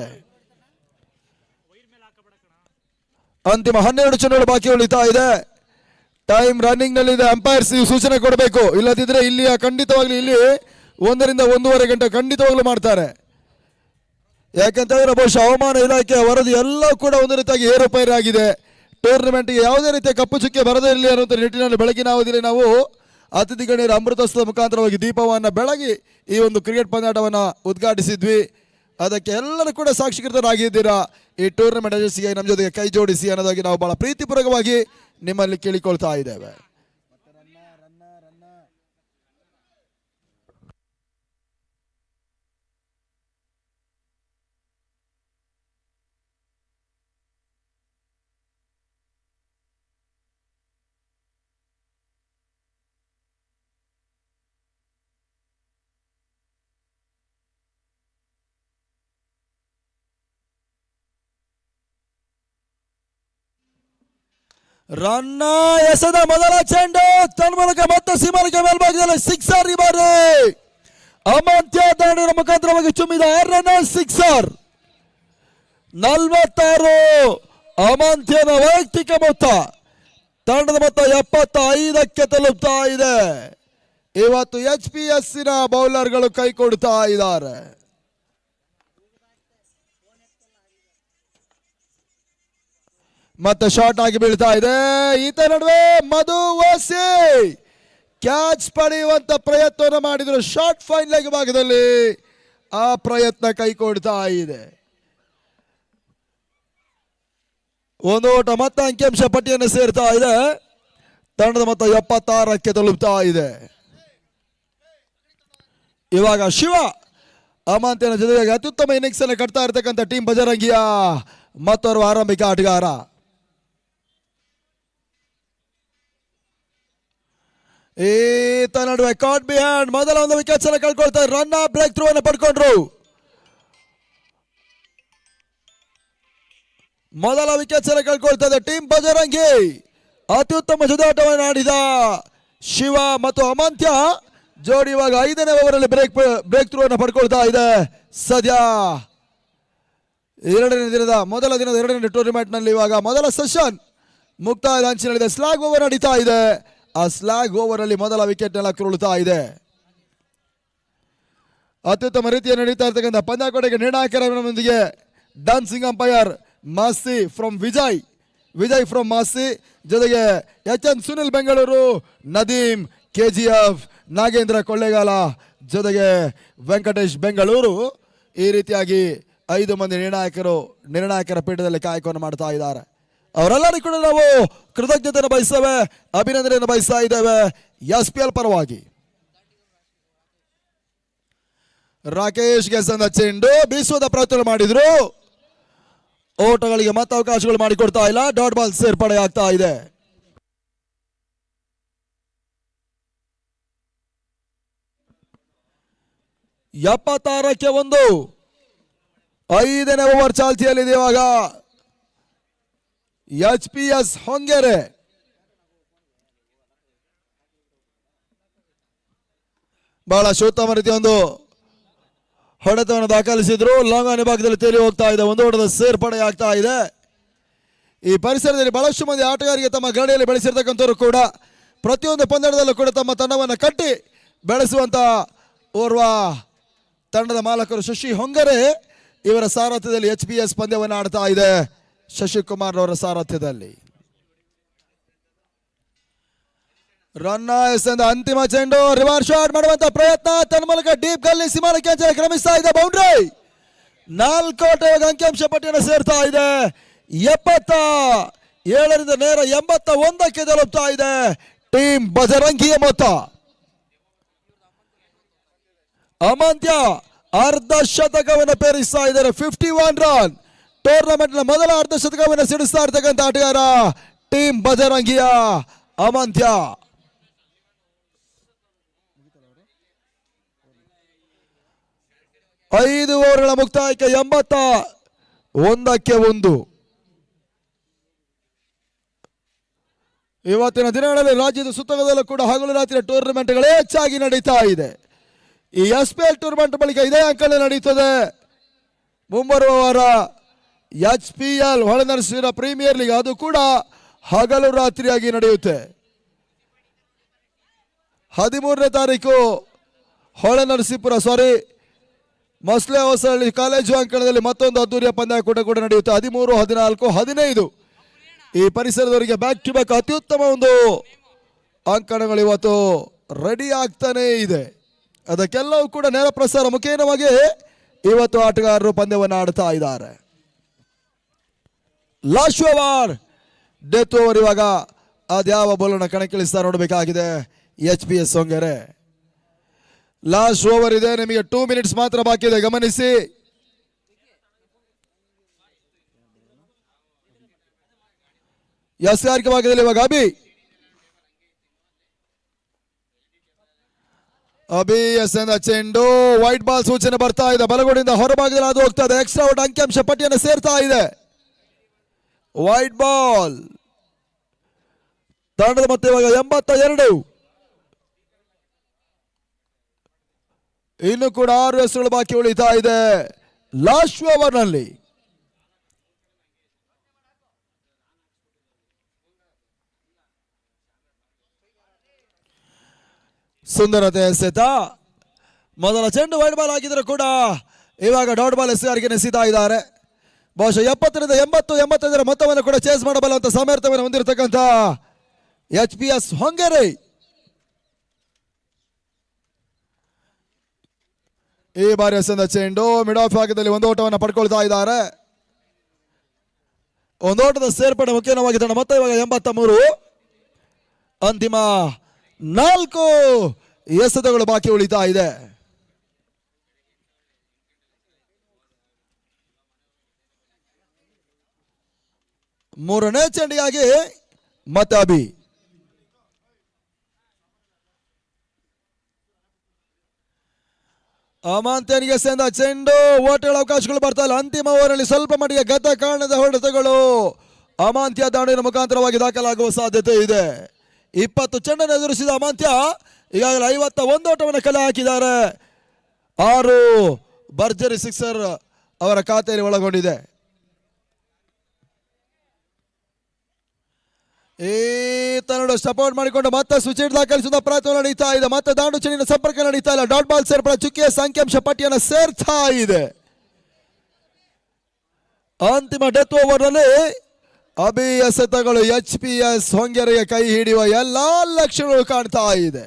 ಅಂತಿಮ 12 ಚೆಂಡುಗಳು ಬಾಕಿ ಉಳಿತಾ ಇದೆ. ಟೈಮ್ ರನ್ನಿಂಗ್ ನಲ್ಲಿದೆ. ಅಂಪೈರ್ಸ್ ಸೂಚನೆ ಕೊಡಬೇಕು, ಇಲ್ಲದಿದ್ರೆ ಇಲ್ಲಿ ಖಂಡಿತವಾಗ್ಲೂ ಇಲ್ಲಿ 1 ರಿಂದ 1.5 ಗಂಟೆ ಖಂಡಿತವಾಗ್ಲೂ ಮಾಡ್ತಾರೆ. ಯಾಕಂತಂದ್ರೆ ಬಹುಶಃ ಹವಾಮಾನ ಇಲಾಖೆ ವರದಿ ಎಲ್ಲ ಕೂಡ ಒಂದು ರೀತಿಯಾಗಿ ಏರುಪೇರು ಆಗಿದೆ. ಟೂರ್ನಮೆಂಟ್ಗೆ ಯಾವುದೇ ರೀತಿಯ ಕಪ್ಪು ಚುಕ್ಕೆ ಬರದೇ ಇರಲಿ ಅನ್ನುವಂಥ ನಿಟ್ಟಿನಲ್ಲಿ ಬೆಳಗಿನ ಅವಧಿಯಲ್ಲಿ ನಾವು ಅತಿಥಿ ಗಣ್ಯರ ಅಮೃತೋತ್ಸವದ ಮುಖಾಂತರವಾಗಿ ದೀಪವನ್ನು ಬೆಳಗಿ ಈ ಒಂದು ಕ್ರಿಕೆಟ್ ಪಂದ್ಯಾಟವನ್ನು ಉದ್ಘಾಟಿಸಿದ್ವಿ. ಅದಕ್ಕೆ ಎಲ್ಲರೂ ಕೂಡ ಸಾಕ್ಷೀಕೃತರಾಗಿದ್ದೀರಾ. ಈ ಟೂರ್ನಮೆಂಟ್ ಯಶಸ್ಸಿಗೆ ನಮ್ಮ ಜೊತೆಗೆ ಕೈ ಜೋಡಿಸಿ ಅನ್ನೋದಾಗಿ ನಾವು ಬಹಳ ಪ್ರೀತಿಪೂರ್ವಕವಾಗಿ ನಿಮ್ಮಲ್ಲಿ ಕೇಳಿಕೊಳ್ತಾ ಇದ್ದೇವೆ. ರನ್ನ ಎಸೆದ ಮೊದಲ ಚೆಂಡು ತನ್ಮೂಲಕ ಮತ್ತೆ ಸೀಮಾನಿಕೆ ಮೇಲ್ಭಾಗದಲ್ಲಿ ಸಿಕ್ಸರ್. ಈ ಬಾರಿ ಅಮಾಂತ್ಯ ದಾಂಡಿನ ಮುಖಾಂತರವಾಗಿ ಚುಮ್ಮಿದ 6ನೇ ಸಿಕ್ಸರ್. 46 ಅಮಾಂತ್ಯನ ವೈಯಕ್ತಿಕ ಮೊತ್ತ. ತಂಡದ ಮೊತ್ತ 75ಕ್ಕೆ ತಲುಪ್ತಾ ಇದೆ. ಇವತ್ತು HPS ಬೌಲರ್ಗಳು ಕೈ ಕೊಡ್ತಾ ಇದ್ದಾರೆ. ಮತ್ತೆ ಶಾರ್ಟ್ ಆಗಿ ಬೀಳ್ತಾ ಇದೆ. ಈತ ನಡುವೆ ಮಧು ಓಸಿ ಕ್ಯಾಚ್ ಪಡೆಯುವಂತ ಪ್ರಯತ್ನವನ್ನು ಮಾಡಿದ್ರು ಶಾರ್ಟ್ ಫೈನ್ ಲೆಗ್ ಭಾಗದಲ್ಲಿ. ಆ ಪ್ರಯತ್ನ ಕೈ ಕೊಡ್ತಾ ಇದೆ. ಒಂದು ಓಟ ಮತ್ತೆ ಅಂಕಿಅಂಶ ಪಟ್ಟಿಯನ್ನು ಸೇರ್ತಾ ಇದೆ. ತಂಡದ ಮೊತ್ತ 76ಕ್ಕೆ ತಲುಪ್ತಾ ಇದೆ. ಇವಾಗ ಶಿವ ಅಮಾಂತ್ಯನ ಜೊತೆಗೆ ಅತ್ಯುತ್ತಮ ಇನ್ನಿಂಗ್ಸ್ ಅನ್ನು ಕಟ್ತಾ ಇರತಕ್ಕಂಥ ಟೀಮ್ ಬಜರಂಗಿಯ ಮತ್ತೋರ್ವ ಆರಂಭಿಕ ಆಟಗಾರ. ಈತ ನಡುವೆ ಕಾಟ್ ಬಿಹ್ಯಾಂಡ್ ಮೊದಲ ಒಂದು ವಿಕೆಟ್ಸ್ ಅನ್ನು ಕಳ್ಕೊಳ್ತಾರೆ. ರನ್ ಬ್ರೇಕ್ ಥ್ರೂ ಅನ್ನು ಪಡ್ಕೊಂಡ್ರು. ಮೊದಲ ವಿಕೆಟ್ಸ್ ಅನ್ನು ಕಳ್ಕೊಳ್ತಾ ಇದೆ ಟೀಮ್ ಬಜರಂಗಿ. ಅತ್ಯುತ್ತಮ ಜೊತೆಯಾಟವನ್ನು ಆಡಿದ ಶಿವ ಮತ್ತು ಅಮಾಂತ್ಯ ಜೋಡಿ ಇವಾಗ 5ನೇ ಓವರಲ್ಲಿ ಬ್ರೇಕ್ ಥ್ರೂ ಅನ್ನು ಪಡ್ಕೊಳ್ತಾ ಇದೆ. ಸದ್ಯ ಮೊದಲ ದಿನದ 2ನೇ ಟೂರ್ನಿಮೆಂಟ್ ನಲ್ಲಿ ಇವಾಗ ಮೊದಲ ಸೆಷನ್ ಮುಕ್ತಾಯದ ಅಂಚಿನಲ್ಲಿದೆ. ಸ್ಲಾಗ್ ಓವರ್ ನಡೀತಾ ಇದೆ. ಆ ಸ್ಲಾಗ್ ಓವರ್ ಅಲ್ಲಿ ಮೊದಲ ವಿಕೆಟ್ ನೆಲ ಕುರುಳ್ತಾ ಇದೆ. ಅತ್ಯುತ್ತಮ ರೀತಿಯಲ್ಲಿ ನಡೀತಾ ಇರ್ತಕ್ಕಂಥ ಪಂದ್ಯಾಟಕ್ಕೆ ನಿರ್ಣಾಯಕರೊಂದಿಗೆ dancing umpire Masi from Vijay from Masi, ಜೊತೆಗೆ HN ಸುನಿಲ್ ಬೆಂಗಳೂರು, ನದೀಮ್ KGF, ನಾಗೇಂದ್ರ ಕೊಳ್ಳೇಗಾಲ, ಜೊತೆಗೆ ವೆಂಕಟೇಶ್ ಬೆಂಗಳೂರು. ಈ ರೀತಿಯಾಗಿ 5 ಮಂದಿ ನಿರ್ಣಾಯಕರ ಪೀಠದಲ್ಲಿ ಕಾಯಕವನ್ನು ಮಾಡ್ತಾ ಇದ್ದಾರೆ. ಅವರೆಲ್ಲರಿಗೂ ಕೂಡ ನಾವು ಕೃತಜ್ಞತೆಯನ್ನು ಬಯಸ್ತೇವೆ, ಅಭಿನಂದನೆಯನ್ನು ಬಯಸ್ತಾ ಇದ್ದೇವೆ. SPL ಪರವಾಗಿ ರಾಕೇಶ್ ಗೆಸಂದ ಚೆಂಡು ಬೀಸುವುದ ಪ್ರಯತ್ನ ಮಾಡಿದ್ರು. ಓಟಗಳಿಗೆ ಮತ್ತೆ ಅವಕಾಶಗಳು ಮಾಡಿಕೊಡ್ತಾ ಇಲ್ಲ. ಡಾಟ್ ಬಾಲ್ ಸೇರ್ಪಡೆ ಆಗ್ತಾ ಇದೆ. ಎಪ್ಪತ್ತಾರಕ್ಕೆ 1. 5ನೇ ಓವರ್ ಚಾಲ್ತಿಯಲ್ಲಿದೆ ಇವಾಗ. HPS ಹೊಂಗೆರೆ ಬಹಳ ಶೋತ್ತಮ ರೀತಿಯ ಒಂದು ಹೊಡೆತವನ್ನು ದಾಖಲಿಸಿದ್ರು. ಲಾಂಗಾನೆ ಭಾಗದಲ್ಲಿ ತೇಲಿ ಹೋಗ್ತಾ ಇದೆ. ಒಂದು ಓಟದ ಸೇರ್ಪಡೆ ಆಗ್ತಾ ಇದೆ. ಈ ಪರಿಸರದಲ್ಲಿ ಬಹಳಷ್ಟು ಮಂದಿ ಆಟಗಾರರಿಗೆ ತಮ್ಮ ಗಡಿಯಲ್ಲಿ ಬೆಳೆಸಿರ್ತಕ್ಕಂಥವ್ರು ಕೂಡ ಪ್ರತಿಯೊಂದು ಪಂದ್ಯದಲ್ಲೂ ಕೂಡ ತಮ್ಮ ತಂಡವನ್ನು ಕಟ್ಟಿ ಬೆಳೆಸುವಂತ ಓರ್ವ ತಂಡದ ಮಾಲಕರು ಶಶಿ ಹೊಂಗರೆ ಇವರ ಸಾರಥ್ಯದಲ್ಲಿ HPS ಪಂದ್ಯವನ್ನು ಆಡ್ತಾ ಇದೆ. ಶಶಿಕುಮಾರ್ ಅವರ ಸಾರಥ್ಯದಲ್ಲಿ ರನ್ನ ಎಸೆದ ಅಂತಿಮ ಚೆಂಡು, ರಿವರ್ಸ್ ಶಾಟ್ ಮಾಡುವಂತ ಪ್ರಯತ್ನ, ತನ್ನ ಮೂಲಕ ಡೀಪ್ ಗಲ್ಲಿ ಸೀಮಾರಕ್ಕೆ ಅಂಚೆ ಕ್ರಮಿಸ್ತಾ ಇದೆ. ಬೌಂಡ್ರಿ 4 ಅಂಕಿಅಂಶ ಪಟ್ಟಿಯನ್ನು ಸೇರ್ತಾ ಇದೆ. 77ರಿಂದ ನೇರ 81ಕ್ಕೆ ತಲುಪ್ತಾ ಇದೆ ಟೀಮ್ ಬಜರಂಗಿಯ ಮೊತ್ತ. ಅಮಾಂತ್ಯ ಅರ್ಧ ಶತಕವನ್ನು ಪೇರಿಸ್ತಾ ಇದ್ದಾರೆ. 51 ರನ್. ಟೂರ್ನಮೆಂಟ್ ನ ಮೊದಲ ಅರ್ಧ ಶತಕವನ್ನು ಸಿಡಿಸ್ತಾ ಇರ್ತಕ್ಕಂಥ ಆಟಗಾರ ಟೀಮ್ ಬಜರಂಗಿಯ ಅಮಾಂತ್ಯ. 5 ಓವರ್ಗಳ ಮುಕ್ತಾಯಕ್ಕೆ 81ಕ್ಕೆ 1. ಇವತ್ತಿನ ದಿನಗಳಲ್ಲಿ ರಾಜ್ಯದ ಸುತ್ತಮುತ್ತಲೂ ಕೂಡ ಹಗಲು ರಾತ್ರಿ ಟೂರ್ನಮೆಂಟ್ಗಳೇ ಹೆಚ್ಚಾಗಿ ನಡೀತಾ ಇದೆ. ಈ SPL ಟೂರ್ನಮೆಂಟ್ ಬಳಿಕ ಇದೇ ಅಂಕಣ ನಡೀತದೆ. ಮುಂಬರುವ ವಾರ HPL ಹೊಳೆನರಸೀಪುರ ಪ್ರೀಮಿಯರ್ ಲೀಗ್ ಅದು ಕೂಡ ಹಗಲು ರಾತ್ರಿಯಾಗಿ ನಡೆಯುತ್ತೆ. 13ನೇ ತಾರೀಕು ಹೊಳೆನರಸೀಪುರ ಮೊಸಳೆ ಹೊಸಹಳ್ಳಿ ಕಾಲೇಜು ಅಂಕಣದಲ್ಲಿ ಮತ್ತೊಂದು ಅದ್ದೂರಿಯ ಪಂದ್ಯಾಕೂಟ ಕೂಡ ನಡೆಯುತ್ತೆ. 13, 14, 15 ಈ ಪರಿಸರದವರಿಗೆ ಬ್ಯಾಕ್ ಟು ಬ್ಯಾಕ್ ಅತ್ಯುತ್ತಮ ಒಂದು ಅಂಕಣಗಳು ಇವತ್ತು ರೆಡಿ ಆಗ್ತಾನೆ ಇದೆ. ಅದಕ್ಕೆಲ್ಲವೂ ಕೂಡ ನೇರ ಪ್ರಸಾರ ಮುಖೇನವಾಗಿ ಇವತ್ತು ಆಟಗಾರರು ಪಂದ್ಯವನ್ನು ಆಡ್ತಾ ಇದ್ದಾರೆ. Last over, death over. ಇವಾಗ ಅದ್ಯಾವ ಬಾಲನ್ನು ಕಣಕ್ಕಿಳಿಸ್ತಾ ನೋಡಬೇಕಾಗಿದೆ HPS ಹೊಂಗರೆ. ಲಾಸ್ಟ್ ಓವರ್ ಇದೆ, ನಿಮಗೆ 2 ಮಿನಿಟ್ಸ್ ಮಾತ್ರ ಬಾಕಿ ಇದೆ, ಗಮನಿಸಿ. ಯಾಸ್ಕಾರಿಕ ಭಾಗದಲ್ಲಿ ಇವಾಗ ಅಭಿ ಎಸೆದ ಚೆಂಡು, ವೈಟ್ ಬಾಲ್ ಸೂಚನೆ ಬರ್ತಾ ಇದೆ. ಬಲಗೋಡಿಂದ ಹೊರಭಾಗದಲ್ಲಿ ಅದು ಹೋಗ್ತಾ ಇದೆ. ಎಕ್ಸ್ಟ್ರಾ ಔಟ್ ಅಂಕಿಅಂಶ ಪಟ್ಟಿಯನ್ನು ಸೇರ್ತಾ ಇದೆ. White ball. ತಂಡದ ಮತ್ತೆ ಇವಾಗ 82. ಇನ್ನು ಕೂಡ 6 ಎಸೆಗಳು ಬಾಕಿ ಉಳಿತಾ ಇದೆ ಲಾಸ್ಟ್ ಓವರ್ ನಲ್ಲಿ. ಸುಂದರತೆ ಎಸೆತ. ಮೊದಲ ಚೆಂಡು ವೈಡ್ ಬಾಲ್ ಆಗಿದ್ರು ಕೂಡ ಇವಾಗ ಡಾಟ್ ಬಾಲ್ ಎಸೆಗಾರಿಗೆ ನೆಸಿತಾ ಇದ್ದಾರೆ. ಬಹುಶಃ 70ರಿಂದ 80, 85 ಮೊತ್ತವನ್ನು ಕೂಡ ಚೇಸ್ ಮಾಡಬಲ್ಲಂತ ಸಾಮರ್ಥ್ಯವನ್ನು ಹೊಂದಿರತಕ್ಕಂಥ HPS ಹೊಂಗರೆ ಈ ಬಾರಿ ಎಸೆದ ಚೆಂಡು ಮಿಡ್ ಆಫ್ ಭಾಗದಲ್ಲಿ ಒಂದು ಓಟವನ್ನು ಪಡ್ಕೊಳ್ತಾ ಇದ್ದಾರೆ. ಒಂದು ಓಟದ ಸೇರ್ಪಡೆ ಮುಖ್ಯವಾಗಿ ತಂಡ ಮೊತ್ತ ಇವಾಗ 83. ಅಂತಿಮ 4 ಎಸೆತಗಳು ಬಾಕಿ ಉಳಿತಾ ಇದೆ. ಮೂರನೇ ಚೆಂಡಿಗಾಗಿ ಮತ್ತೆ ಅಭಿ. ಅಮಾಂತ್ಯನಿಗೆ ಸೇರಿದ ಚೆಂಡು, ಓಟಗಳ ಅವಕಾಶಗಳು ಬರ್ತಾ ಇಲ್ಲ. ಅಂತಿಮ ಓವರ್ನಲ್ಲಿ ಸ್ವಲ್ಪ ಮಟ್ಟಿಗೆ ಗತ ಕಾರಣದ ಹೊಡೆತಗಳು ಅಮಾಂತ್ಯ ದಾಂಡಿನ ಮುಖಾಂತರವಾಗಿ ದಾಖಲಾಗುವ ಸಾಧ್ಯತೆ ಇದೆ. 20 ಚೆಂಡನ್ನು ಎದುರಿಸಿದ ಅಮಾಂತ್ಯ ಈಗಾಗಲೇ 51 ಓಟವನ್ನು ಕಲೆ ಹಾಕಿದ್ದಾರೆ. 6 ಭರ್ಜರಿ ಸಿಕ್ಸರ್ ಅವರ ಖಾತೆಯಲ್ಲಿ ಒಳಗೊಂಡಿದೆ. ಈ ತನ್ನೋಡು ಸಪೋರ್ಟ್ ಮಾಡಿಕೊಂಡು ಮತ್ತೆ ಸ್ವಿಚ್ ದಾಖಲಿಸುವ ಪ್ರಯತ್ನ ನಡೀತಾ ಇದೆ. ಮತ್ತೆ ದಾಂಡು ಚೆಂಡಿನ ಸಂಪರ್ಕ ನಡೀತಾ ಇಲ್ಲ. ಡಾಟ್ ಬಾಲ್ ಸೇರ್ಪಡೆ ಚುಕ್ಕಿಯ ಸಂಖ್ಯಾಂಶ ಪಟ್ಟಿಯನ್ನು ಸೇರ್ತಾ ಇದೆ. ಅಂತಿಮ ಡೆತ್ ಓವರ್ ನಲ್ಲಿ ಅಭಿ ಎಸೆತಗಳು HPS ಹೊಂಗೆರೆಗೆ ಕೈ ಹಿಡಿಯುವ ಎಲ್ಲಾ ಲಕ್ಷಣಗಳು ಕಾಣ್ತಾ ಇದೆ.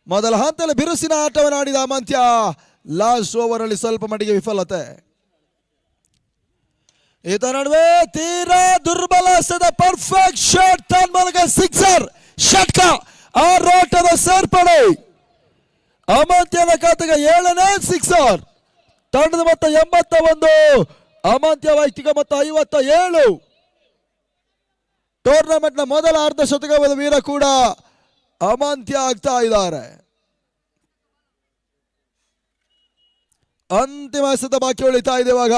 ಮೊದಲ ಹಂತದಲ್ಲಿ ಬಿರುಸಿನ ಆಟವನ್ನು ಆಡಿದ ಅಮಾಂತ್ಯ ಲಾಸ್ಟ್ ಓವರ್ ಅಲ್ಲಿ ಸ್ವಲ್ಪ ಮಟ್ಟಿಗೆ ವಿಫಲತೆ. ಇದರ ನಡುವೆ ತೀರಾ ದುರ್ಬಲ ಎಸೆದ ಪರ್ಫೆಕ್ಟ್ ಶಾಟ್, ತನ್ನ ಮೂಲಕ ಸಿಕ್ಸರ್ ಷಟ್ಕ. 6 ಓಟದ ಸೇರ್ಪಡೆ ಅಮಾಂತ್ಯನ ಖಾತೆಗೆ 7ನೇ ಸಿಕ್ಸರ್. ತಂಡದ ಮೊತ್ತ 81, ಅಮಾಂತ್ಯ ವೈಯಕ್ತಿಕ ಮೊತ್ತ 57. ಟೂರ್ನಮೆಂಟ್ ನ ಮೊದಲ ಅರ್ಧ ಶತಕದ ವೀರ ಕೂಡ ಅಮಾಂತ್ಯ ಆಗ್ತಾ ಇದ್ದಾರೆ. ಅಂತಿಮ ಎಸೆತ ಬಾಕಿ ಉಳಿತಾ ಇದೆ. ಇವಾಗ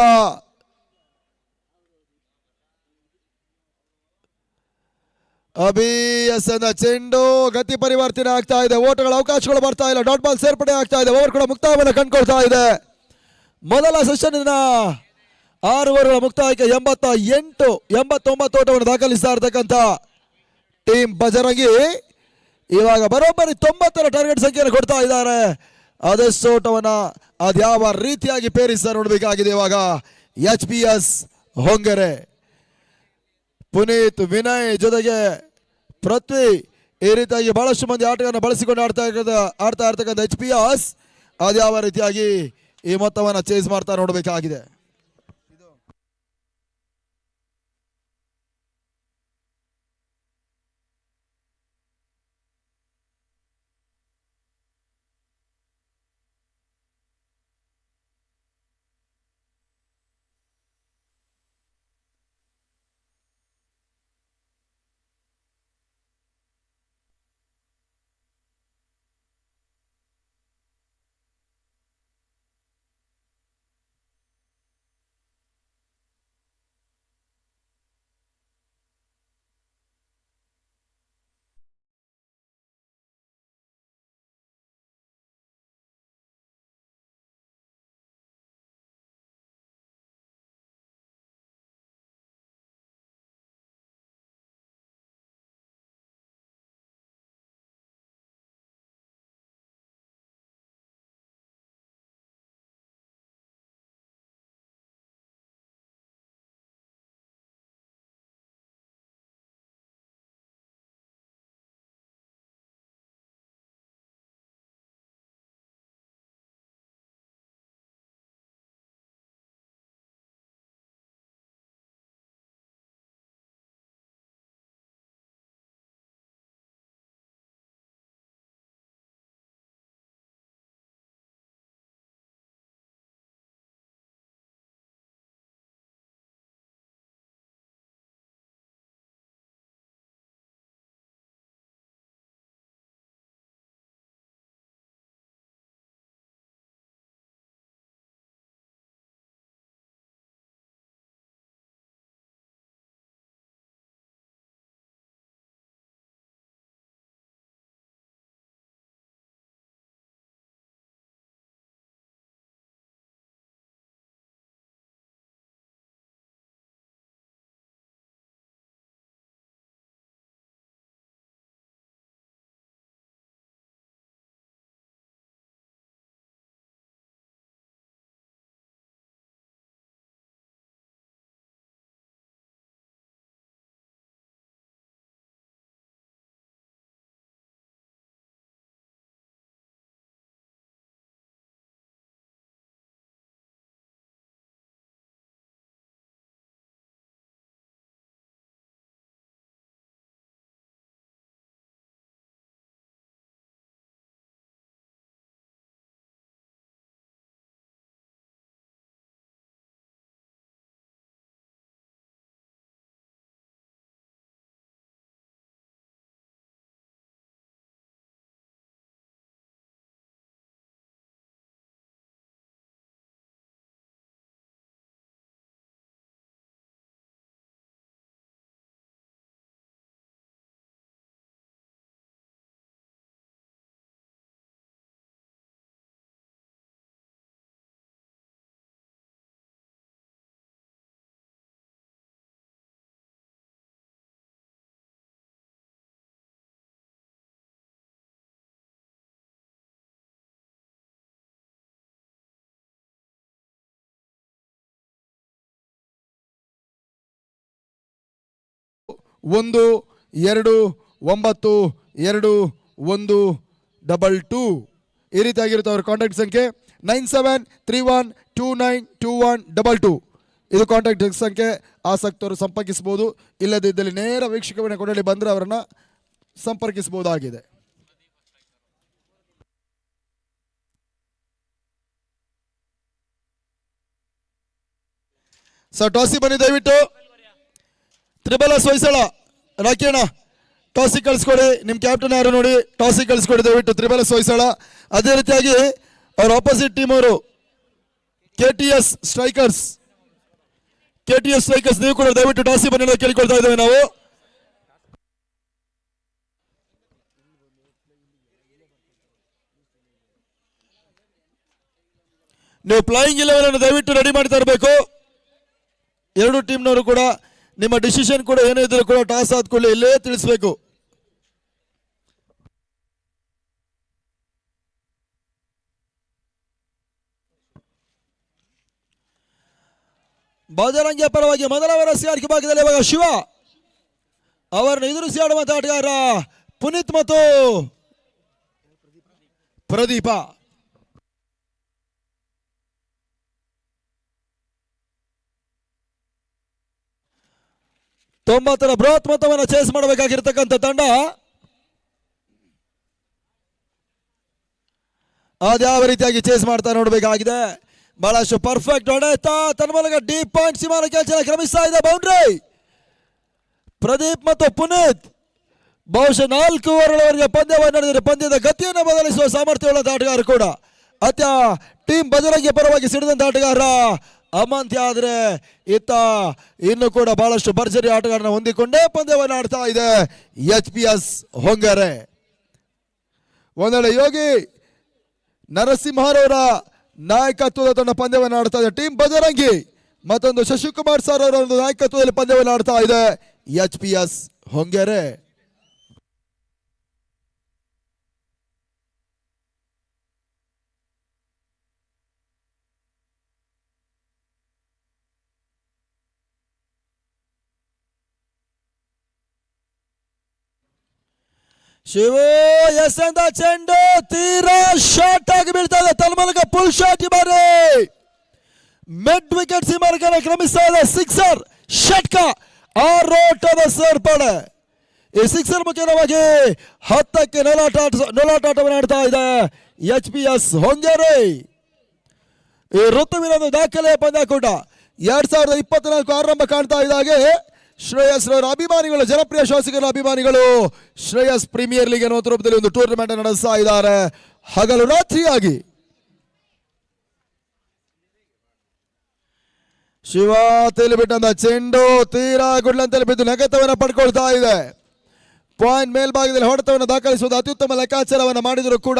ಅಭಿಯಸನ ಚೆಂಡು ಗತಿ ಪರಿವರ್ತನೆ ಆಗ್ತಾ ಇದೆ. ಓಟಗಳ ಅವಕಾಶಗಳು ಬರ್ತಾ ಇಲ್ಲ. ಡಾಟ್ ಬಾಲ್ ಸೇರ್ಪಡೆ ಆಗ್ತಾ ಇದೆ. ಓವರ್ ಕೂಡ ಮುಕ್ತಾಯವನ್ನು ಕಂಡುಕೊಳ್ತಾ ಇದೆ. ಮೊದಲ ಸೆಷನ್ 6 ಓವರ್ಗಳ ಮುಕ್ತಾಯಕ್ಕೆ 89 ಓಟವನ್ನು ದಾಖಲಿಸ್ತಾ ಇರತಕ್ಕಂಥ ಟೀಮ್ ಬಜರಂಗಿ ಇವಾಗ ಬರೋಬ್ಬರಿ 90ರ ಟಾರ್ಗೆಟ್ ಸಂಖ್ಯೆಯನ್ನು ಕೊಡ್ತಾ ಇದ್ದಾರೆ. ಅದೆಷ್ಟು ಓಟವನ್ನ ಅದ್ಯಾವ ರೀತಿಯಾಗಿ ಪೇರಿಸ್ತಾ ನೋಡಬೇಕಾಗಿದೆ. ಇವಾಗ HPS ಹೊಂಗರೆ, ಪುನೀತ್, ವಿನಯ್ ಜೊತೆಗೆ ಪೃಥ್ವಿ ಈ ರೀತಿಯಾಗಿ ಬಹಳಷ್ಟು ಮಂದಿ ಆಟಗಳನ್ನು ಬಳಸಿಕೊಂಡು ಆಡ್ತಾ ಇರ್ತಕ್ಕಂಥ HPS ಅದ್ಯಾವ ರೀತಿಯಾಗಿ ಈ ಮೊತ್ತವನ್ನು ಚೇಸ್ ಮಾಡ್ತಾ ನೋಡಬೇಕಾಗಿದೆ. ಒಂದು 2 9 2 1 22 ಈ ರೀತಿಯಾಗಿರುತ್ತೆ ಅವರ ಕಾಂಟ್ಯಾಕ್ಟ್ ಸಂಖ್ಯೆ 9731292122 ಇದು ಕಾಂಟ್ಯಾಕ್ಟ್ ಸಂಖ್ಯೆ. ಆಸಕ್ತರು ಸಂಪರ್ಕಿಸಬಹುದು. ಇಲ್ಲದಿದ್ದಲ್ಲಿ ನೇರ ವೀಕ್ಷಕವನ್ನ ಕೊಡಲಿ ಬಂದರೆ ಅವರನ್ನು ಸಂಪರ್ಕಿಸಬಹುದಾಗಿದೆ. ಸರ್ ಟಾಸಿ ಬನ್ನಿ ದಯವಿಟ್ಟು. ತ್ರಿಬಲ್ ಎಸ್ ಹೊಯ್ಸಳ ರಾಕಿಯಣ್ಣ ಟಾಸಿಗೆ ಕಳಿಸ್ಕೊಡಿ. ನಿಮ್ಮ ಕ್ಯಾಪ್ಟನ್ ಯಾರು ನೋಡಿ ಟಾಸಿಗೆ ಕಳಿಸ್ಕೊಡಿ ದಯವಿಟ್ಟು. Triple S Hoysala. ಅದೇ ರೀತಿಯಾಗಿ ಅವ್ರ ಆಪೋಸಿಟ್ ಟೀಮ್ ಅವರು KTS ಸ್ಟ್ರೈಕರ್ಸ್ ನೀವು ಕೂಡ ದಯವಿಟ್ಟು ಟಾಸಿ ಬನ್ನಿ ಕೇಳಿಕೊಳ್ತಾ ಇದ್ದೇವೆ ನಾವು. ನೀವು ಫ್ಲೈಯಿಂಗ್ 11 ಅನ್ನು ದಯವಿಟ್ಟು ರೆಡಿ ಮಾಡಿ ತರಬೇಕು. ಎರಡು ಟೀಮ್ನವರು ಕೂಡ ನಿಮ್ಮ ಡಿಸಿಷನ್ ಕೂಡ ಏನೇ ಇದ್ರೂ ಕೂಡ ಟಾಸ್ ಆದ ಕೂಡಲೇ ಇಲ್ಲೇ ತಿಳಿಸಬೇಕು. ಬಜರಂಗಿಯ ಪರವಾಗಿ ಮೊದಲ ಓವರ್ ಸಿಆರ್ಕೆ ಭಾಗದಲ್ಲಿ ಇವಾಗ ಶಿವ ಅವರನ್ನು ಎದುರಿಸಿ ಆಡುವಂತ ಆಟಗಾರ ಪುನೀತ್ ಮತ್ತು ಪ್ರದೀಪ. ತೊಂಬತ್ತರ ಬೃಹತ್ ಮೊತ್ತವನ್ನು ಚೇಸ್ ಮಾಡಬೇಕಾಗಿರ್ತಕ್ಕಂಥ ತಂಡ ಅದ್ಯಾವ ರೀತಿಯಾಗಿ ಚೇಸ್ ಮಾಡ್ತಾ ನೋಡಬೇಕಾಗಿದೆ. ಬಹಳಷ್ಟು ಪರ್ಫೆಕ್ಟ್ ಹೊಡೆತ ತನ್ನ ಮೂಲಕ ಡೀಪ್ ಪಾಯಿಂಟ್ ಸೀಮಾನಕ್ಕೆ ಕ್ರಮಿಸ್ತಾ ಇದೆ. ಬೌಂಡ್ರಿ ಪ್ರದೀಪ್ ಮತ್ತು ಪುನೀತ್ ಬಹುಶಃ 4 ಓವರ್ಗಳವರೆಗೆ ಪಂದ್ಯವನ್ನು ನಡೆದರೆ ಪಂದ್ಯದ ಗತಿಯನ್ನು ಬದಲಿಸುವ ಸಾಮರ್ಥ್ಯವುಳ್ಳ ಆಟಗಾರ ಕೂಡ ಟೀಮ್ ಬಜರಂಗಿ ಪರವಾಗಿ ಸಿಡಿದಂತ ಆಟಗಾರ ಅಮಾಂತ್ಯ. ಆದರೆ ಇತ್ತ ಇನ್ನು ಕೂಡ ಬಹಳಷ್ಟು ಭರ್ಜರಿ ಆಟಗಾರನ ಹೊಂದಿಕೊಂಡೇ ಪಂದ್ಯವನ್ನು ಆಡ್ತಾ ಇದೆ HPS ಹೊಂಗರೆ. ಒಂದೆಡೆ ಯೋಗಿ ನರಸಿಂಹರವರ ನಾಯಕತ್ವದ ತಂಡ ಪಂದ್ಯವನ್ನು ಆಡ್ತಾ ಇದೆ ಟೀಮ್ ಬಜರಂಗಿ. ಮತ್ತೊಂದು ಶಶಿಕುಮಾರ್ ಸರ್ ಅವರ ಒಂದು ನಾಯಕತ್ವದಲ್ಲಿ ಪಂದ್ಯವನ್ನು ಆಡ್ತಾ ಇದೆ HPS ಹೊಂಗರೆ. ಶಿವು ಎಸೆದ ಚೆಂಡು ತೀರಾ ಶಾರ್ಟ್ ಆಗಿ ಬೀಳ್ತಾ ಇದೆ. ತನ್ಮೂಲಕ ಫುಲ್ ಶಾಟ್ ಈ ಬಾರಿ ಮಿಡ್ ವಿಕೆಟ್ ಸೀಮಾರ್ಗನ ಕ್ರಮಿಸ್ತಾ ಇದೆ. ಸಿಕ್ಸರ್ ಷಟ್ಕ ಆರೋಟದ ಸೇರ್ಪಡೆ. ಈ ಸಿಕ್ಸರ್ ಮುಖ್ಯವಾಗಿ 10ಕ್ಕೆ ನೊಲಾಟಾಟವನ್ನು ಆಡ್ತಾ ಇದೆ HPS ಹೊಂಗೇರಿ. ಈ ಋತುವಿನ ಒಂದು ದಾಖಲೆಯ ಪಂದ್ಯ ಕೂಡ 2024 ಆರಂಭ ಕಾಣ್ತಾ ಇದ್ದಾಗೆ ಶ್ರೇಯಸ್ ರವರ ಅಭಿಮಾನಿಗಳು, ಜನಪ್ರಿಯ ಶಾಸಕರ ಅಭಿಮಾನಿಗಳು ಶ್ರೇಯಸ್ ಪ್ರೀಮಿಯರ್ ಲೀಗ್ ಅನ್ನೋ ರೂಪದಲ್ಲಿ ಒಂದು ಟೂರ್ನಮೆಂಟ್ ನಡೆಸ್ತಾ ಇದ್ದಾರೆ ಹಗಲು ರಾತ್ರಿಯಾಗಿ. ಶಿವ ತೇಲಿಬಿಟ್ಟಂತ ಚೆಂಡು ತೀರಾ ಗುಡ್ಲಂತಲ್ಲಿ ಬಿದ್ದು ನಗತವನ್ನು ಪಡ್ಕೊಳ್ತಾ ಇದೆ. ಪಾಯಿಂಟ್ ಮೇಲ್ಭಾಗದಲ್ಲಿ ಹೊಡೆತವನ್ನು ದಾಖಲಿಸುವುದು ಅತ್ಯುತ್ತಮ ಲೆಕ್ಕಾಚಾರವನ್ನು ಮಾಡಿದರೂ ಕೂಡ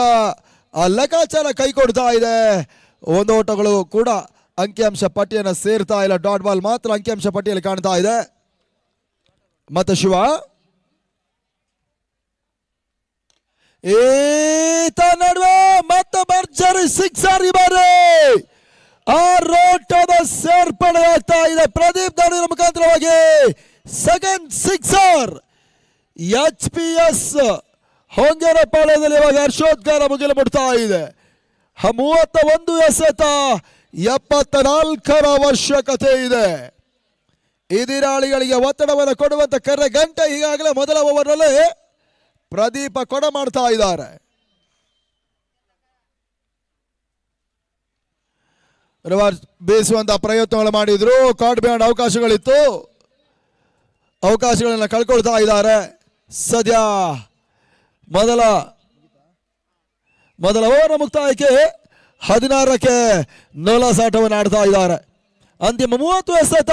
ಆ ಲೆಕ್ಕಾಚಾರ ಕೈ ಕೊಡ್ತಾ ಇದೆ. ಒಂದು ಓಟಗಳು ಕೂಡ ಅಂಕಿಅಂಶ ಪಟ್ಟಿಯನ್ನು ಸೇರ್ತಾ ಇಲ್ಲ. ಡಾಟ್ ಬಾಲ್ ಮಾತ್ರ ಅಂಕಿಅಂಶ ಪಟ್ಟಿಯಲ್ಲಿ ಕಾಣ್ತಾ ಇದೆ. ಮತ್ತೆ ಶಿವ ಈತ ನಡುವೆ ಮತ್ತೆ ಭರ್ಜರಿ ಸಿಕ್ಸರ್ ಈ ಬಾರಿ ಆರೋಟದ ಸೇರ್ಪಡೆ ಆಗ್ತಾ ಇದೆ. ಪ್ರದೀಪ್ ದಾಳಿಯ ಮುಖಾಂತರವಾಗಿ ಸೆಕೆಂಡ್ ಸಿಕ್ಸರ್ HPS ಹೊಂಗೇರ ಪಾಳ್ಯದಲ್ಲಿ ಇವಾಗ ಹರ್ಷೋದ್ಗಾರ ಮುಗಿಲು ಮುಟ್ತಾ ಇದೆ. 31 ಎಸೆತ 74ರ ಅವಶ್ಯಕತೆ ಇದೆ. ಎದುರಾಳಿಗಳಿಗೆ ಒತ್ತಡವನ್ನು ಕೊಡುವಂತ ಕರೆ ಗಂಟೆ ಈಗಾಗಲೇ ಮೊದಲ ಓವರ್ನಲ್ಲಿ ಪ್ರದೀಪ ಕೊಡ ಮಾಡ್ತಾ ಇದ್ದಾರೆ. ರಿವರ್ಸ್ ಬೀಸುವಂತ ಪ್ರಯತ್ನಗಳು ಮಾಡಿದ್ರು. ಕಾರ್ಡ್ ಬ್ಯಾಂಡ್ ಅವಕಾಶಗಳಿತ್ತು, ಅವಕಾಶಗಳನ್ನ ಕಳ್ಕೊಳ್ತಾ ಇದ್ದಾರೆ. ಸದ್ಯ ಮೊದಲ ಓವರ್ ಮುಕ್ತಾಯಕ್ಕೆ 16ಕ್ಕೆ ನೊಲಸಾಟವನ್ನು ಆಡ್ತಾ ಇದ್ದಾರೆ. ಅಂತಿಮ 30 ಎಸೆತ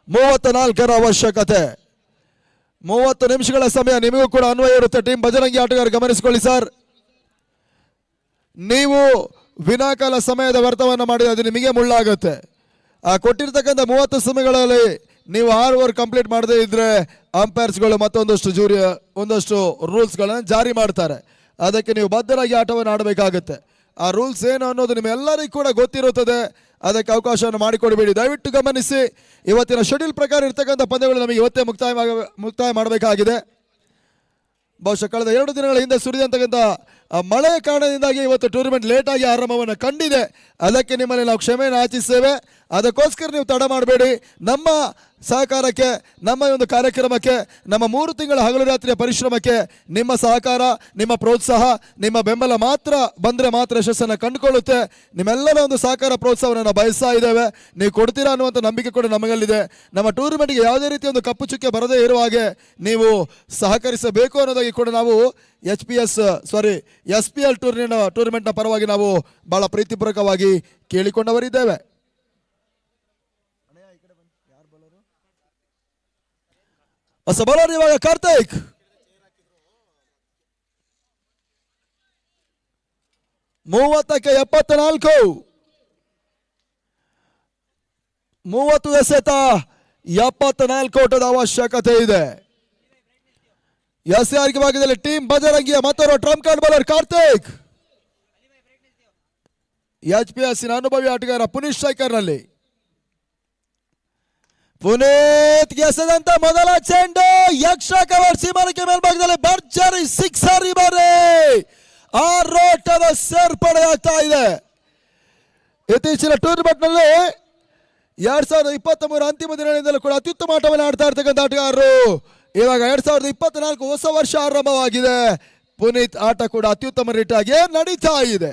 34ರ ಅವಶ್ಯಕತೆ. 30 ನಿಮಿಷಗಳ ಸಮಯ ನಿಮಗೂ ಕೂಡ ಅನ್ವಯ ಇರುತ್ತೆ. ಟೀಮ್ ಬಜರಂಗಿ ಆಟಗಾರ ಗಮನಿಸಿಕೊಳ್ಳಿ ಸರ್, ನೀವು ವಿನಾಕಾಲ ಸಮಯದ ವ್ಯರ್ಥವನ್ನು ಮಾಡಿದ್ರೆ ಅದು ನಿಮಗೆ ಮುಳ್ಳಾಗುತ್ತೆ. ಆ ಕೊಟ್ಟಿರ್ತಕ್ಕಂಥ 30 ಸಮಯಗಳಲ್ಲಿ ನೀವು 6 ಓವರ್ ಕಂಪ್ಲೀಟ್ ಮಾಡದೇ ಇದ್ರೆ ಅಂಪೈರ್ಸ್ಗಳು ಒಂದಷ್ಟು ರೂಲ್ಸ್ಗಳನ್ನು ಜಾರಿ ಮಾಡ್ತಾರೆ. ಅದಕ್ಕೆ ನೀವು ಬದ್ಧರಾಗಿ ಆಟವನ್ನು ಆಡಬೇಕಾಗುತ್ತೆ. ಆ ರೂಲ್ಸ್ ಏನು ಅನ್ನೋದು ನಿಮ್ಮೆಲ್ಲರಿಗೂ ಕೂಡ ಗೊತ್ತಿರುತ್ತದೆ. ಅದಕ್ಕೆ ಅವಕಾಶವನ್ನು ಮಾಡಿಕೊಡಬೇಡಿ. ದಯವಿಟ್ಟು ಗಮನಿಸಿ, ಇವತ್ತಿನ ಶೆಡ್ಯೂಲ್ ಪ್ರಕಾರ ಇರ್ತಕ್ಕಂಥ ಪಂದ್ಯಗಳು ನಮಗೆ ಇವತ್ತೇ ಮುಕ್ತಾಯ ಮಾಡಬೇಕಾಗಿದೆ. ಬಹುಶಃ ಕಳೆದ 2 ದಿನಗಳ ಹಿಂದೆ ಸುರಿದಂತಕ್ಕಂಥ ಮಳೆಯ ಕಾರಣದಿಂದಾಗಿ ಇವತ್ತು ಟೂರ್ನಮೆಂಟ್ ಲೇಟಾಗಿ ಆರಂಭವನ್ನು ಕಂಡಿದೆ. ಅದಕ್ಕೆ ನಿಮ್ಮಲ್ಲಿ ನಾವು ಕ್ಷಮೆಯನ್ನು ಯಾಚಿಸ್ತೇವೆ. ಅದಕ್ಕೋಸ್ಕರ ನೀವು ತಡ ಮಾಡಬೇಡಿ. ನಮ್ಮ ಸಹಕಾರಕ್ಕೆ, ನಮ್ಮ ಒಂದು ಕಾರ್ಯಕ್ರಮಕ್ಕೆ, ನಮ್ಮ 3 ತಿಂಗಳ ಹಗಲು ರಾತ್ರಿಯ ಪರಿಶ್ರಮಕ್ಕೆ ನಿಮ್ಮ ಸಹಕಾರ, ನಿಮ್ಮ ಪ್ರೋತ್ಸಾಹ, ನಿಮ್ಮ ಬೆಂಬಲ ಮಾತ್ರ ಬಂದರೆ ಮಾತ್ರ ಯಶಸ್ಸನ್ನು ಕಂಡುಕೊಳ್ಳುತ್ತೆ. ನಿಮ್ಮೆಲ್ಲರ ಒಂದು ಸಹಕಾರ ಪ್ರೋತ್ಸಾಹವನ್ನು ನಾವು ಬಯಸ್ತಾ ಇದ್ದೇವೆ. ನೀವು ಕೊಡ್ತೀರಾ ಅನ್ನುವಂಥ ನಂಬಿಕೆ ಕೂಡ ನಮಗಲ್ಲಿದೆ. ನಮ್ಮ ಟೂರ್ನಮೆಂಟ್ಗೆ ಯಾವುದೇ ರೀತಿಯ ಒಂದು ಕಪ್ಪು ಚುಕ್ಕೆ ಬರದೇ ಇರುವ ಹಾಗೆ ನೀವು ಸಹಕರಿಸಬೇಕು ಅನ್ನೋದಾಗಿ ಕೂಡ ನಾವು SPL ಟೂರ್ನಮೆಂಟ್ನ ಪರವಾಗಿ ನಾವು ಬಹಳ ಪ್ರೀತಿಪೂರ್ವಕವಾಗಿ ಕೇಳಿಕೊಂಡವರಿದ್ದೇವೆ. ಹೊಸ ಬೌಲರ್ ಇವಾಗ ಕಾರ್ತಿಕ್. 30ಕ್ಕೆ 74, 30 ಎಸೆತ 74 ಓಟದ ಅವಶ್ಯಕತೆ ಇದೆ. ಎಸ್ಆರ್ ಭಾಗದಲ್ಲಿ ಟೀಮ್ ಬಜರಂಗಿಯ ಮತ್ತೊಬ್ಬ Trump card bowler Karthik, HPS ಅನುಭವಿ ಆಟಗಾರ ಪುನೀತ್ ಸ್ಟ್ರೈಕರ್ ನಲ್ಲಿ. ಪುನೀತ್ ಎಸೆದಂತ ಮೊದಲ ಚೆಂಡು ಯಕ್ಷ ಕವರ್ ಸೀಮಾನಕ್ಕೆ ಮೇಲ್ಭಾಗದಲ್ಲಿ ಭರ್ಜರಿ ಸಿಕ್ಸರ್ ಈ ಬಾರಿ ಆರೋಟದ ಸೇರ್ಪಡೆ ಆಗ್ತಾ ಇದೆ. ಇತ್ತೀಚಿನ ಟೂರ್ನಮೆಂಟ್ ನಲ್ಲಿ 2023 ಅಂತಿಮ ದಿನದಿಂದಲೂ ಕೂಡ ಅತ್ಯುತ್ತಮ ಆಟವನ್ನು ಆಡ್ತಾ ಇರ್ತಕ್ಕಂಥ ಆಟಗಾರರು. ಇವಾಗ 2024 ಹೊಸ ವರ್ಷ ಆರಂಭವಾಗಿದೆ. ಪುನೀತ್ ಆಟ ಕೂಡ ಅತ್ಯುತ್ತಮ ರೀತಿಯಾಗಿ ನಡೀತಾ ಇದೆ.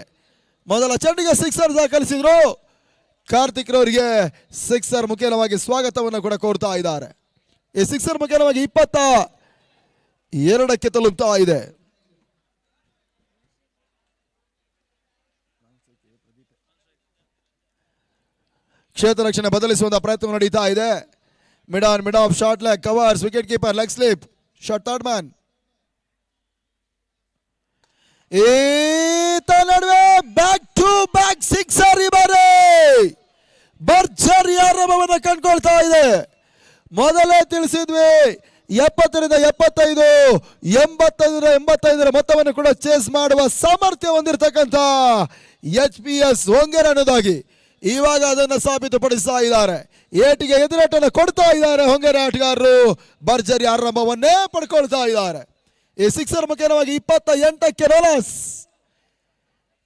ಮೊದಲ ಚೆಂಡಿಗೆ ಸಿಕ್ಸರ್ ದಾಖಲಿಸಿದ್ರು. ಕಾರ್ತಿಕ್ ರವರಿಗೆ ಸಿಕ್ಸರ್ ಮುಖೇನವಾಗಿ ಸ್ವಾಗತವನ್ನು ಕೂಡ ಕೋರ್ತಾ ಇದ್ದಾರೆ. ಈ ಸಿಕ್ಸರ್ ಮುಖೇನವಾಗಿ 22ಕ್ಕೆ ತಲುಪ್ತಾ ಇದೆ. ಕ್ಷೇತ್ರ ರಕ್ಷಣೆ ಬದಲಿಸುವಂತಹ ಪ್ರಯತ್ನ ನಡೀತಾ ಇದೆ. Mid on mid of short leg covers wicket keeper leg slip short third man. ಈತ ನಡುವೆ ಬ್ಯಾಕ್ ಟು ಬ್ಯಾಕ್ ಸಿಕ್ಸರ್ ಈ ಬಾರಿ ಭರ್ಜರಿ ಆರಂಭವನ್ನು ಕಂಡುಕೊಳ್ತಾ ಇದೆ. ಮೊದಲೇ ತಿಳಿಸಿದ್ವಿ 70ರಿಂದ 75, 85ರಿಂದ 85 ಮೊತ್ತವನ್ನು ಕೂಡ ಚೇಸ್ ಮಾಡುವ ಸಾಮರ್ಥ್ಯ ಹೊಂದಿರತಕ್ಕಂಥ HPS ಹೊಂಗೆರೆ ಅನ್ನೋದಾಗಿ ಇವಾಗ ಅದನ್ನು ಸಾಬೀತುಪಡಿಸ್ತಾ ಇದ್ದಾರೆ. ಏಟಿಗೆ ಎದುರಾಟನ್ನು ಕೊಡ್ತಾ ಇದ್ದಾರೆ ಹೊಂಗೆರೆ ಆಟಗಾರರು. ಭರ್ಜರಿ ಆರಂಭವನ್ನೇ ಪಡ್ಕೊಳ್ತಾ ಇದ್ದಾರೆ. ಈ ಸಿಕ್ಸರ್ ಮುಖೇನವಾಗಿ 28ಕ್ಕೆ ರೋಲಸ್.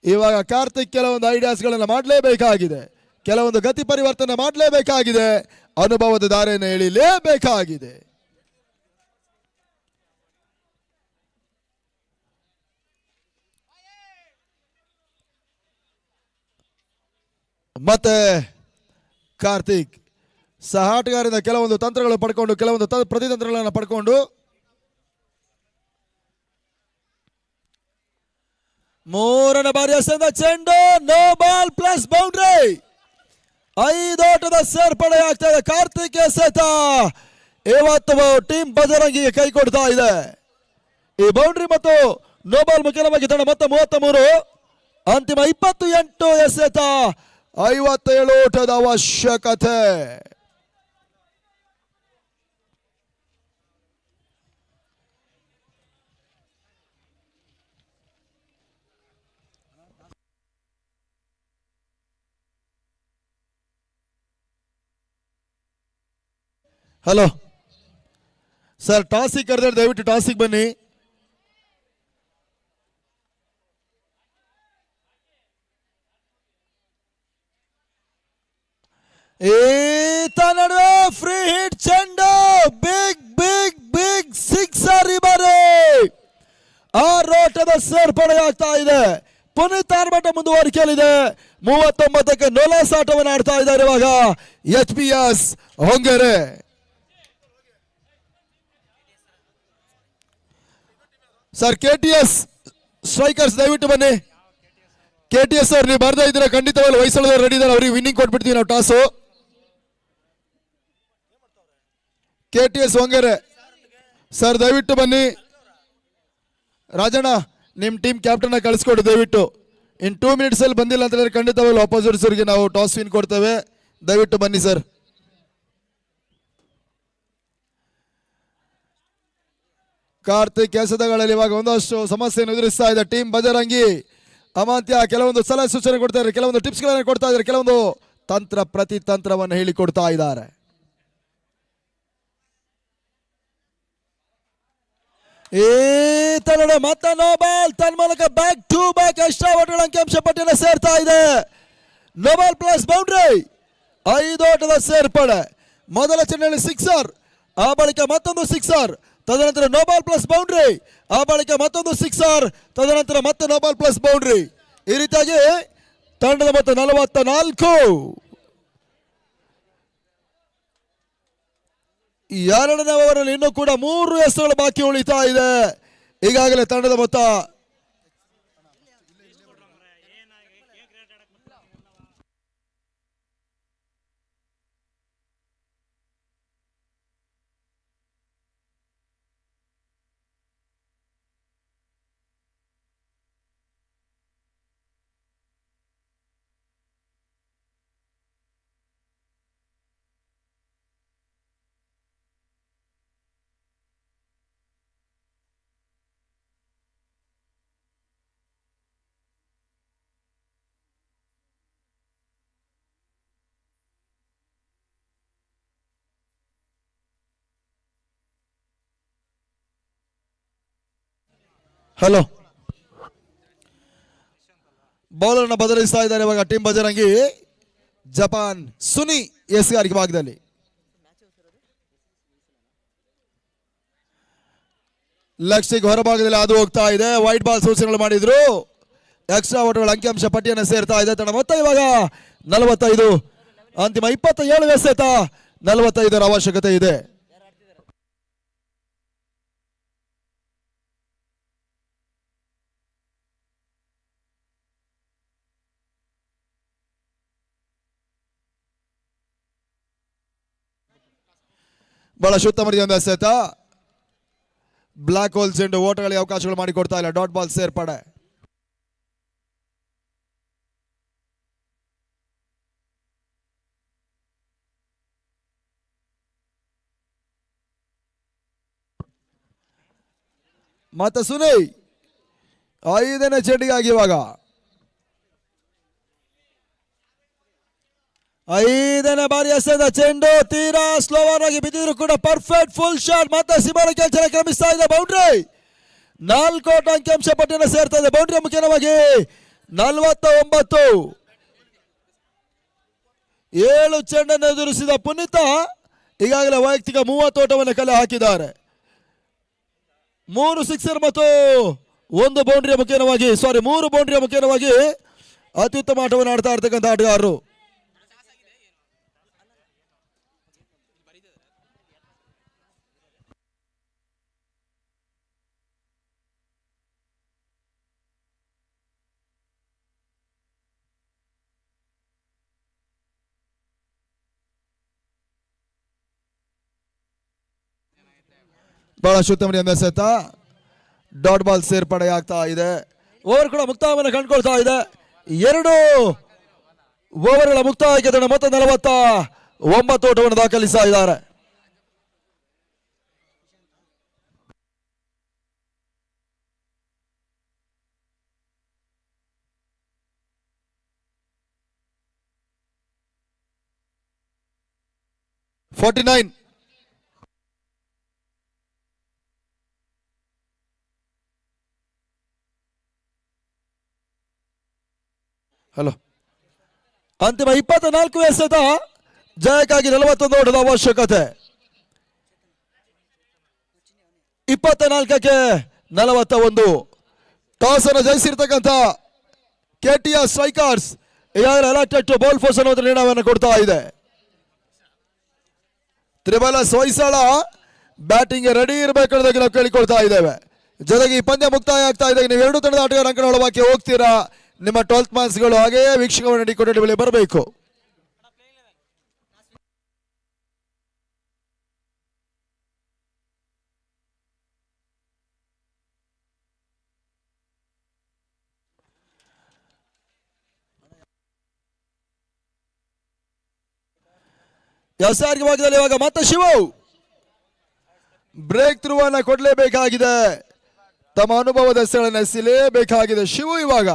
ಇವಾಗ ಕಾರ್ತಿಕ್ ಕೆಲವೊಂದು ಐಡಿಯಾಸ್ಗಳನ್ನು ಮಾಡಲೇಬೇಕಾಗಿದೆ, ಕೆಲವೊಂದು ಗತಿ ಪರಿವರ್ತನೆ ಮಾಡಲೇಬೇಕಾಗಿದೆ, ಅನುಭವದ ದಾರಿಯನ್ನು ಎಳಿಲೇಬೇಕಾಗಿದೆ. ಮತ್ತೆ ಕಾರ್ತಿಕ್ ಸಹ ಆಟಗಾರರಿಂದ ಕೆಲವೊಂದು ತಂತ್ರಗಳು ಪಡ್ಕೊಂಡು, ಕೆಲವೊಂದು ಪ್ರತಿತಂತ್ರಗಳನ್ನು ಪಡ್ಕೊಂಡು ಮೂರನೇ ಬಾರಿ ಎಸೆದ ಚೆಂಡು ನೋ ಬಾಲ್ ಪ್ಲಸ್ ಬೌಂಡ್ರಿ. 5 ಓಟದ ಸೇರ್ಪಡೆ ಆಗ್ತಾ ಇದೆ. ಕಾರ್ತಿಕ್ ಎಸೆತ ಇವತ್ತು ಟೀಮ್ ಬಜರಂಗಿಗೆ ಕೈ ಕೊಡ್ತಾ ಇದೆ. ಈ ಬೌಂಡ್ರಿ ಮತ್ತು ನೋ ಬಾಲ್ ಮುಖ್ಯವಾಗಿ ತಂಡ ಮೊತ್ತ 33, ಅಂತಿಮ 28 ಎಸೆತ 57 ಓಟದ ಅವಶ್ಯಕತೆ. ಹಲೋ ಸರ್, ಟಾಸಿಗೆ ಕರೆದ್ರೆ ದಯವಿಟ್ಟು ಟಾಸಿಗೆ ಬನ್ನಿ. ಈತ ನಡುವೆ ಫ್ರೀ ಹಿಟ್ ಚೆಂಡು ಬಿಗ್ ಬಿಗ್ ಬಿಗ್ ಸಿಕ್ಸರ್ ಈ ಬಾರಿ ಆರೋಟದ ಸೇರ್ಪಡೆ ಆಗ್ತಾ ಇದೆ. ಪುನೀತ್ ಆರ್ಭಟ ಮುಂದುವರಿಕೆಯಲ್ಲಿದೆ. 39ಕ್ಕೆ ನೋಲಾಸ್ ಆಟವನ್ನು ಆಡ್ತಾ ಇದ್ದಾರೆ ಇವಾಗ HPS ಹೊಂಗೆರೆ. ಸರ್ KTS ಸ್ಟ್ರೈಕರ್ಸ್ ದಯವಿಟ್ಟು ಬನ್ನಿ. KTS ಅವ್ರು ನೀವು ಬರ್ತಾ ಇದ್ದೀರಾ, ಖಂಡಿತವಾಗಿ ವಯಸ್ಸಳದವ್ರು ರೆಡಿ ಇದ್ದಾರೆ, ಅವ್ರಿಗೆ ವಿನ್ನಿಂಗ್ ಕೊಟ್ಬಿಡ್ತೀವಿ ನಾವು ಟಾಸು. KTS ಹೊಂಗೆರೆ ಸರ್ ದಯವಿಟ್ಟು ಬನ್ನಿ. ರಾಜಣ್ಣ ನಿಮ್ಮ ಟೀಮ್ ಕ್ಯಾಪ್ಟನ್ ಕಳಿಸ್ಕೊಡಿ ದಯವಿಟ್ಟು. ಇನ್ 2 ಮಿನಿಟ್ಸ್ ಅಲ್ಲಿ ಬಂದಿಲ್ಲ ಅಂತ ಹೇಳಿದ್ರೆ ಖಂಡಿತವಾಗ್ಲೂ ಅಪೋಸಿಟ್ಸ್ಗೆ ನಾವು ಟಾಸ್ ವಿನ್ ಕೊಡ್ತೇವೆ. ದಯವಿಟ್ಟು ಬನ್ನಿ ಸರ್. ಕಾರ್ತಿಕ್ ಎಸೆತಗಳಲ್ಲಿ ಇವಾಗ ಒಂದಷ್ಟು ಸಮಸ್ಯೆಯನ್ನು ಎದುರಿಸ್ತಾ ಇದೆ ಟೀಮ್ ಬಜರಂಗಿ. ಅಮಾಂತ್ಯ ಕೆಲವೊಂದು ಸಲಹೆ ಸೂಚನೆ ಕೊಡ್ತಾ ಇದ್ದಾರೆ, ಕೆಲವೊಂದು ಟಿಪ್ಸ್ಗಳನ್ನು ಕೊಡ್ತಾ ಇದ್ದಾರೆ, ಕೆಲವೊಂದು ತಂತ್ರ ಪ್ರತಿತಂತ್ರವನ್ನು ಹೇಳಿಕೊಡ್ತಾ ಇದ್ದಾರೆ. ಈ ತನ್ನಡೆ ಮತ್ತೆ ನೋ ಬಾಲ್, ತನ್ನ ಮೂಲಕ ಬ್ಯಾಕ್ ಟು ಬ್ಯಾಕ್ ಎಕ್ಸ್ಟ್ರಾ ಓಟಗಳ ಅಂಕಿಅಂಶ ಪಟ್ಟಿಯನ್ನು ಸೇರ್ತಾ ಇದೆ. ನೋ ಬಾಲ್ ಪ್ಲಸ್ ಬೌಂಡ್ರಿ 5 ಓಟದ ಸೇರ್ಪಡೆ. ಮೊದಲ ಚೆಂಡಿನಲ್ಲಿ ಸಿಕ್ಸರ್, ಆ ಬಳಿಕ ಮತ್ತೊಂದು ಸಿಕ್ಸರ್, ತದನಂತರ ನೋ ಬಾಲ್ ಪ್ಲಸ್ ಬೌಂಡ್ರಿ, ಆ ಬಳಿಕ ಮತ್ತೊಂದು ಸಿಕ್ಸರ್, ತದನಂತರ ಮತ್ತೆ ನೋ ಬಾಲ್ ಪ್ಲಸ್ ಬೌಂಡ್ರಿ. ಈ ರೀತಿಯಾಗಿ ತಂಡದ ಮೊತ್ತ 44. ಎರಡನೇ ಓವರಲ್ಲಿ ಇನ್ನೂ ಕೂಡ 3 ಎಸೆತಗಳು ಬಾಕಿ ಉಳಿತಾ ಇದೆ. ಈಗಾಗಲೇ ತಂಡದ ಮೊತ್ತ ಹಲೋ, ಬೌಲರ್ನ ಬದಲಿಸ್ತಾ ಇದ್ದಾರೆ ಇವಾಗ ಟೀಮ್ ಬಜರಂಗಿ. ಜಪಾನ್ ಸುನಿ ಎಸ್ಗಾರಿಕೆ ಭಾಗದಲ್ಲಿ ಲಕ್ಷ್ಮಿಗೆ ಹೊರಭಾಗದಲ್ಲಿ ಅದು ಹೋಗ್ತಾ ಇದೆ. ವೈಟ್ ಬಾಲ್ ಸೂಚನೆಗಳು ಮಾಡಿದ್ರು. ಎಕ್ಸ್ಟ್ರಾ ಓಟುಗಳ ಅಂಕಿಅಂಶ ಪಟ್ಟಿಯನ್ನು ಸೇರ್ತಾ ಇದೆ. ತನ್ನ ಮೊತ್ತ ಇವಾಗ 45. ಅಂತಿಮ 27 ಎಸೆತ, 45 ಅವಶ್ಯಕತೆ ಇದೆ. ಬಹಳ ಉತ್ತಮ ರೀತಿಯ ಎಸೆತ. ಬ್ಲಾಕ್ ಹೋಲ್ ಚೆಂಡು ಓಟಗಳಿಗೆ ಅವಕಾಶಗಳು ಮಾಡಿಕೊಡ್ತಾ ಇಲ್ಲ. ಡಾಟ್ ಬಾಲ್ ಸೇರ್ಪಡೆ. ಮತ್ತೆ ಸುನಿ 5ನೇ ಚೆಂಡಿಗಾಗಿ ಇವಾಗ 5ನೇ ಬಾರಿ ಎಸೆದ ಚೆಂಡು ತೀರಾ ಸ್ಲೋವರ್ ಆಗಿ ಬಿದ್ದಿದ್ರು ಕೂಡ ಪರ್ಫೆಕ್ಟ್ ಫುಲ್ ಶಾಟ್. ಮತ್ತೆ ಸಿಂಹಕ್ಕೆ ಅಂಚನೆ ಕ್ರಮಿಸ್ತಾ ಇದೆ. ಬೌಂಡ್ರಿ 4 ಅಂಕಿಅಂಶ ಪಟ್ಟಿಯನ್ನು ಸೇರ್ತಾ ಇದೆ. ಬೌಂಡ್ರಿ ಮುಖ್ಯವಾಗಿ 49. 7 ಚೆಂಡನ್ನು ಎದುರಿಸಿದ ಪುನೀತ ಈಗಾಗಲೇ ವೈಯಕ್ತಿಕ 30 ಓಟವನ್ನು ಕಲೆ ಹಾಕಿದ್ದಾರೆ. 3 ಸಿಕ್ಸರ್ ಮತ್ತು 1 ಬೌಂಡ್ರಿಯ ಮುಖೇನವಾಗಿ 3 ಬೌಂಡ್ರಿಯ ಮುಖೇನವಾಗಿ ಅತ್ಯುತ್ತಮ ಆಟವನ್ನು ಆಡ್ತಾ ಇರ್ತಕ್ಕಂಥ ಆಟಗಾರರು. ಬಹಳ ಉತ್ತಮ ಎಸೆತ. ಡಾಟ್ ಬಾಲ್ ಸೇರ್ಪಡೆ ಆಗ್ತಾ ಇದೆ. ಓವರ್ ಕೂಡ ಮುಕ್ತಾಯವನ್ನು ಕಂಡುಕೊಳ್ತಾ ಇದೆ. 2 ಓವರ್ಗಳ ಮುಕ್ತಾಯಕ್ಕೆ ತನ್ನ ಮೊತ್ತ 49 ಓಟವನ್ನು ದಾಖಲಿಸ್ತಾ ಇದ್ದಾರೆ. ಹಲೋ, ಅಂತಿಮ 24 ಎಸೆತ. ಜಯಕ್ಕಾಗಿ 41 ಓಟದ ಅವಶ್ಯಕತೆ. 24ಕ್ಕೆ 41. ಟಾಸ್ ಅನ್ನು ಜಯಿಸಿರ್ತಕ್ಕಂಥ KTR ಸ್ಟ್ರೈಕರ್ಸ್ ಈಗಾಗಲೇ ಎಲೆಕ್ಟೆಡ್ ಟು ಬೌಲ್ ಫೋರ್ಸ್ ಅನ್ನುವ ನಿರ್ಣಯವನ್ನು ಕೊಡ್ತಾ ಇದೆ. ತ್ರಿಬಲಸ್ ಹೊಯ್ಸಳ ಬ್ಯಾಟಿಂಗ್ ರೆಡಿ ಇರಬೇಕು ಅನ್ನೋದಕ್ಕೆ ನಾವು ಕೇಳಿಕೊಳ್ತಾ ಇದ್ದೇವೆ. ಜೊತೆಗೆ ಈ ಪಂದ್ಯ ಮುಕ್ತಾಯ ಆಗ್ತಾ ಇದೆ. ನೀವು 2 ತಂಡದ ಆಟಗಾರ ಅಂಕಣ ಒಳಗೆ ಹೋಗ್ತೀರಾ. ನಿಮ್ಮ 12th ಮ್ಯಾನ್ಸ್ಗಳು ಹಾಗೆಯೇ ವೀಕ್ಷಕವನ್ನು ನೀಡಿಕೊಂಡು ಬಳಿ ಬರಬೇಕು. ಎಸ್ಆರ್ಗೆ ಭಾಗದಲ್ಲಿ ಇವಾಗ ಮತ್ತೆ ಶಿವು ಬ್ರೇಕ್ ಥ್ರೂ ಅನ್ನ ಕೊಡಲೇಬೇಕಾಗಿದೆ. ತಮ್ಮ ಅನುಭವದ ಹೆಸರನ್ನು ಎಸಲೇಬೇಕಾಗಿದೆ ಶಿವು. ಇವಾಗ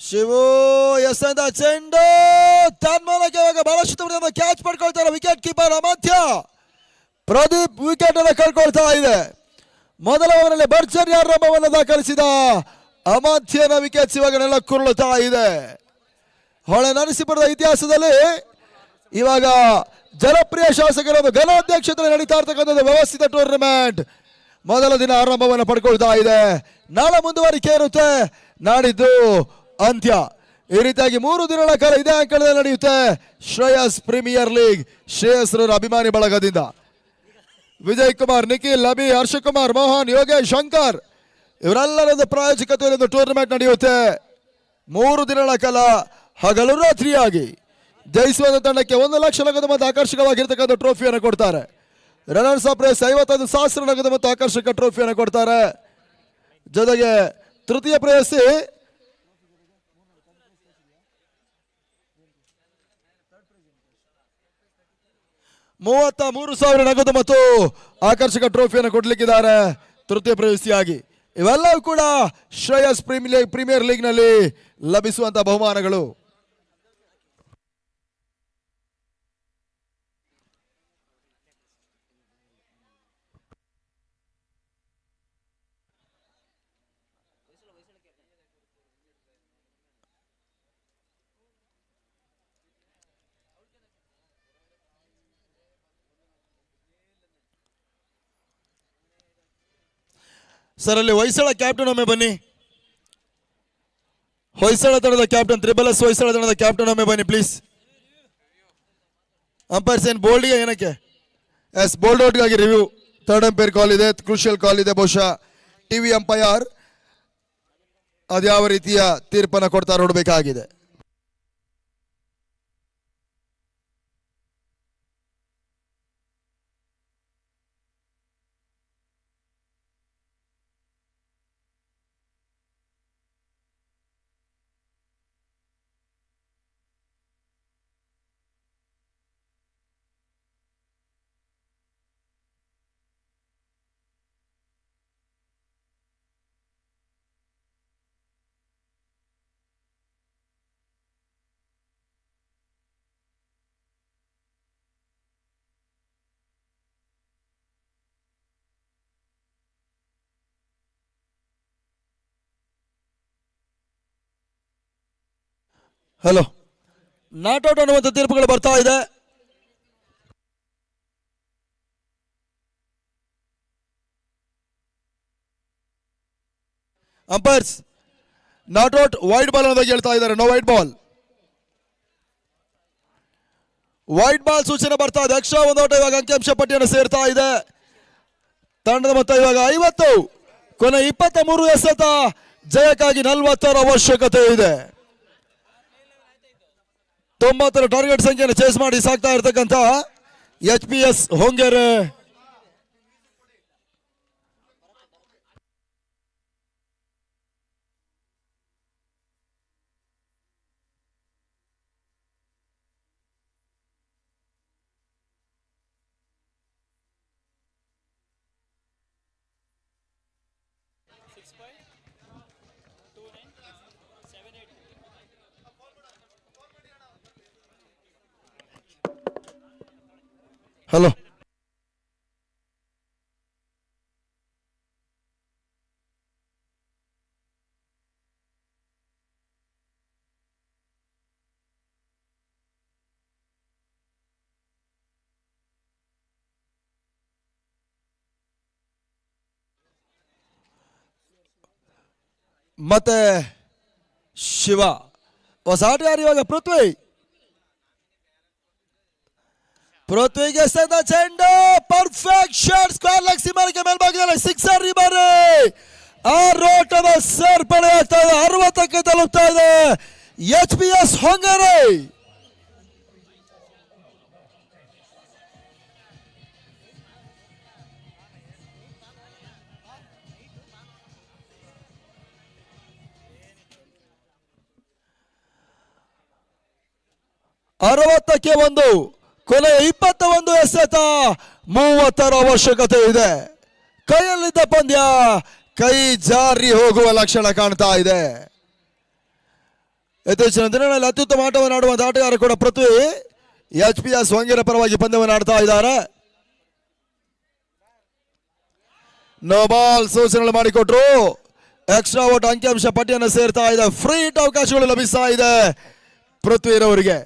ಶಿವು ಎಸೆದ ಚೆಂಡು ತನ್ಮೂಲಕ್ಕೆ ಇವಾಗ ಬಹಳಷ್ಟು ಕ್ಯಾಚ್ ಪಡ್ಕೊಳ್ತಾರೆ. Wicket keeper Amatya Pradeep wicket ಅನ್ನು ಕಳ್ಕೊಳ್ತಾ ಇದೆ. ಮೊದಲ ಓವರ್ನಲ್ಲಿ ಭರ್ಜರಿ ಆರಂಭವನ್ನು ದಾಖಲಿಸಿದ ಅಮಾತ್ಯನ ವಿಕೆಟ್ಸ್ ಇವಾಗ ನೆಲಕ್ಕುರುಳುತ್ತಾ ಇದೆ. ಹೊಳೆ ನರಸೀಪುರದ ಇತಿಹಾಸದಲ್ಲಿ ಇವಾಗ ಜನಪ್ರಿಯ ಶಾಸಕರ ಘನಾಧ್ಯಕ್ಷತೆಯಲ್ಲಿ ನಡೀತಾ ಇರ್ತಕ್ಕಂಥದ್ದು ವ್ಯವಸ್ಥಿತ ಟೂರ್ನಮೆಂಟ್ ಮೊದಲ ದಿನ ಆರಂಭವನ್ನು ಪಡ್ಕೊಳ್ತಾ ಇದೆ. ನಾಳೆ ಮುಂದುವರಿಕೆ ಇರುತ್ತೆ, ನಾಡಿದ್ದು ಅಂತ್ಯ. ಈ ರೀತಿಯಾಗಿ 3 ದಿನಗಳ ಕಾಲ ಇದೇ ಅಂಕಣದಲ್ಲಿ ನಡೆಯುತ್ತೆ ಶ್ರೇಯಸ್ ಪ್ರೀಮಿಯರ್ ಲೀಗ್. ಶ್ರೇಯಸ್ ರವರ ಅಭಿಮಾನಿ ಬಳಗದಿಂದ ವಿಜಯ್ ಕುಮಾರ್, ನಿಖಿಲ್, ಅಭಿ, ಹರ್ಷಕುಮಾರ್, ಮೋಹನ್, ಯೋಗೇಶ್, ಶಂಕರ್ ಇವರೆಲ್ಲರ ಪ್ರಾಯೋಜಕತ್ವದಲ್ಲಿ ಟೂರ್ನಮೆಂಟ್ ನಡೆಯುತ್ತೆ. 3 ದಿನಗಳ ಕಾಲ ಹಗಲು ರಾತ್ರಿಯಾಗಿ ಜಯಿಸುವ ತಂಡಕ್ಕೆ 1 ಲಕ್ಷ ನಗದು ಮತ್ತು ಆಕರ್ಷಕವಾಗಿರ್ತಕ್ಕಂಥ ಟ್ರೋಫಿಯನ್ನು ಕೊಡ್ತಾರೆ. ರನ್ನರ್ಸ್ ಅಪ್ ಪ್ರೈಸ್ 55,000 ನಗದು ಮತ್ತು ಆಕರ್ಷಕ ಟ್ರೋಫಿಯನ್ನು ಕೊಡ್ತಾರೆ. ಜೊತೆಗೆ ತೃತೀಯ ಪ್ರಯಸ್ಸಿ 33,000 ನಗದು ಮತ್ತು ಆಕರ್ಷಕ ಟ್ರೋಫಿಯನ್ನು ಕೊಡ್ಲಿಕ್ಕಿದ್ದಾರೆ ತೃತೀಯ ಪ್ರವೇಶಿಯಾಗಿ. ಇವೆಲ್ಲವೂ ಕೂಡ ಶ್ರೇಯಸ್ ಪ್ರೀಮಿಯರ್ ಲೀಗ್ ನಲ್ಲಿ ಲಭಿಸುವಂತಹ ಬಹುಮಾನಗಳು. ಸರ್ ಅಲ್ಲಿ ಹೊಯ್ಸಳ ಕ್ಯಾಪ್ಟನ್ ಒಮ್ಮೆ ಬನ್ನಿ. ಹೊಯ್ಸಳ ತಂಡದ ಕ್ಯಾಪ್ಟನ್ ತ್ರಿಬಲ್ ಹೊಯ್ಸಳ ತಂಡದ ಕ್ಯಾಪ್ಟನ್ ಒಮ್ಮೆ ಬನ್ನಿ ಪ್ಲೀಸ್. ಅಂಪೈರ್ಸ್ ಏನು ಬೋಲ್ಡ್ಗೆ ಏನಕ್ಕೆ? ಎಸ್ ಬೋಲ್ಡ್ ಔಟ್ಗಾಗಿ ರಿವ್ಯೂ. ಥರ್ಡ್ ಅಂಪೈರ್ ಕಾಲ್ ಇದೆ, ಕ್ರೂಷಿಯಲ್ ಕಾಲ್ ಇದೆ. ಬಹುಶಃ ಟಿವಿ ಅಂಪೈರ್ ಅದ್ಯಾವ ರೀತಿಯ ತೀರ್ಪನ್ನು ಕೊಡ್ತಾ ನೋಡಬೇಕಾಗಿದೆ. ಹಲೋ, ನಾಟ್ ಔಟ್ ಅನ್ನುವಂಥ ತೀರ್ಪುಗಳು ಬರ್ತಾ ಇದೆ. Umpires not out, wide ball ಅನ್ನೋದಾಗಿ ಹೇಳ್ತಾ ಇದ್ದಾರೆ. No wide ball. Wide ball ಸೂಚನೆ ಬರ್ತಾ ಇದೆ. ಎಕ್ಸ್ಟ್ರಾ ಒಂದು ಔಟ್ ಇವಾಗ ಅಂಕಿಅಂಶ ಪಟ್ಟಿಯನ್ನು ಸೇರ್ತಾ ಇದೆ. ತಂಡದ ಮೊತ್ತ ಇವಾಗ 50. ಕೊನೆ 23 ಎಸೆತ. ಜಯಕ್ಕಾಗಿ 40ರ ಅವಶ್ಯಕತೆ ಇದೆ. 90ರ ಟಾರ್ಗೆಟ್ ಸಂಖ್ಯೆಯನ್ನು ಚೇಸ್ ಮಾಡಿ ಸಾಕ್ತಾ ಇರ್ತಕ್ಕಂಥ HPS ಹೊಂಗೆರೆ. ಹಲೋ, ಮತ್ತೆ ಶಿವ ಹೊಸ ಆಟಗಾರ ಇವಾಗ ಪೃಥ್ವಿಗೆ ಸದ ಚೆಂಡು. Perfect shot. ಸ್ಕ್ವೇರ್ ಲೆಗ್ ಸೀಮಾರಿಗೆ ಮೇಲ್ಭಾಗದಲ್ಲಿ ಸಿಕ್ಸರ್ ಈ ಬಾರಿ. ಆರೋಟದ ಸೇರ್ಪಡೆ ಆಗ್ತಾ ಇದೆ. 60ಕ್ಕೆ ತಲುಪ್ತಾ ಇದೆ HPS ಹೊಂಗೆರೆ. ಅರವತ್ತಕ್ಕೆ 1. ಕೊನೆ 21 ಎಸೆತ. 30ರ ಅವಶ್ಯಕತೆ ಇದೆ. ಕೈಯಲ್ಲಿದ್ದ ಪಂದ್ಯ ಕೈ ಜಾರಿ ಹೋಗುವ ಲಕ್ಷಣ ಕಾಣ್ತಾ ಇದೆ. ಇತ್ತೀಚಿನ ದಿನಗಳಲ್ಲಿ ಅತ್ಯುತ್ತಮ ಆಟವನ್ನು ಆಡುವಂತ ಆಟಗಾರ ಕೂಡ ಪೃಥ್ವಿ. HPS ಹೊಂಗೆರೆ ಪರವಾಗಿ ಪಂದ್ಯವನ್ನು ಆಡ್ತಾ ಇದ್ದಾರೆ. ನೋ ಬಾಲ್ ಸೂಚನೆ ಮಾಡಿಕೊಟ್ರು. ಎಕ್ಸ್ಟ್ರಾ ಔಟ್ ಅಂಕಿಅಂಶ ಪಟ್ಟಿಯನ್ನು ಸೇರ್ತಾ ಇದೆ. ಫ್ರೀ ಹಿಟ್ ಅವಕಾಶಗಳು ಲಭಿಸ್ತಾ ಇದೆ ಪೃಥ್ವಿರವರಿಗೆ.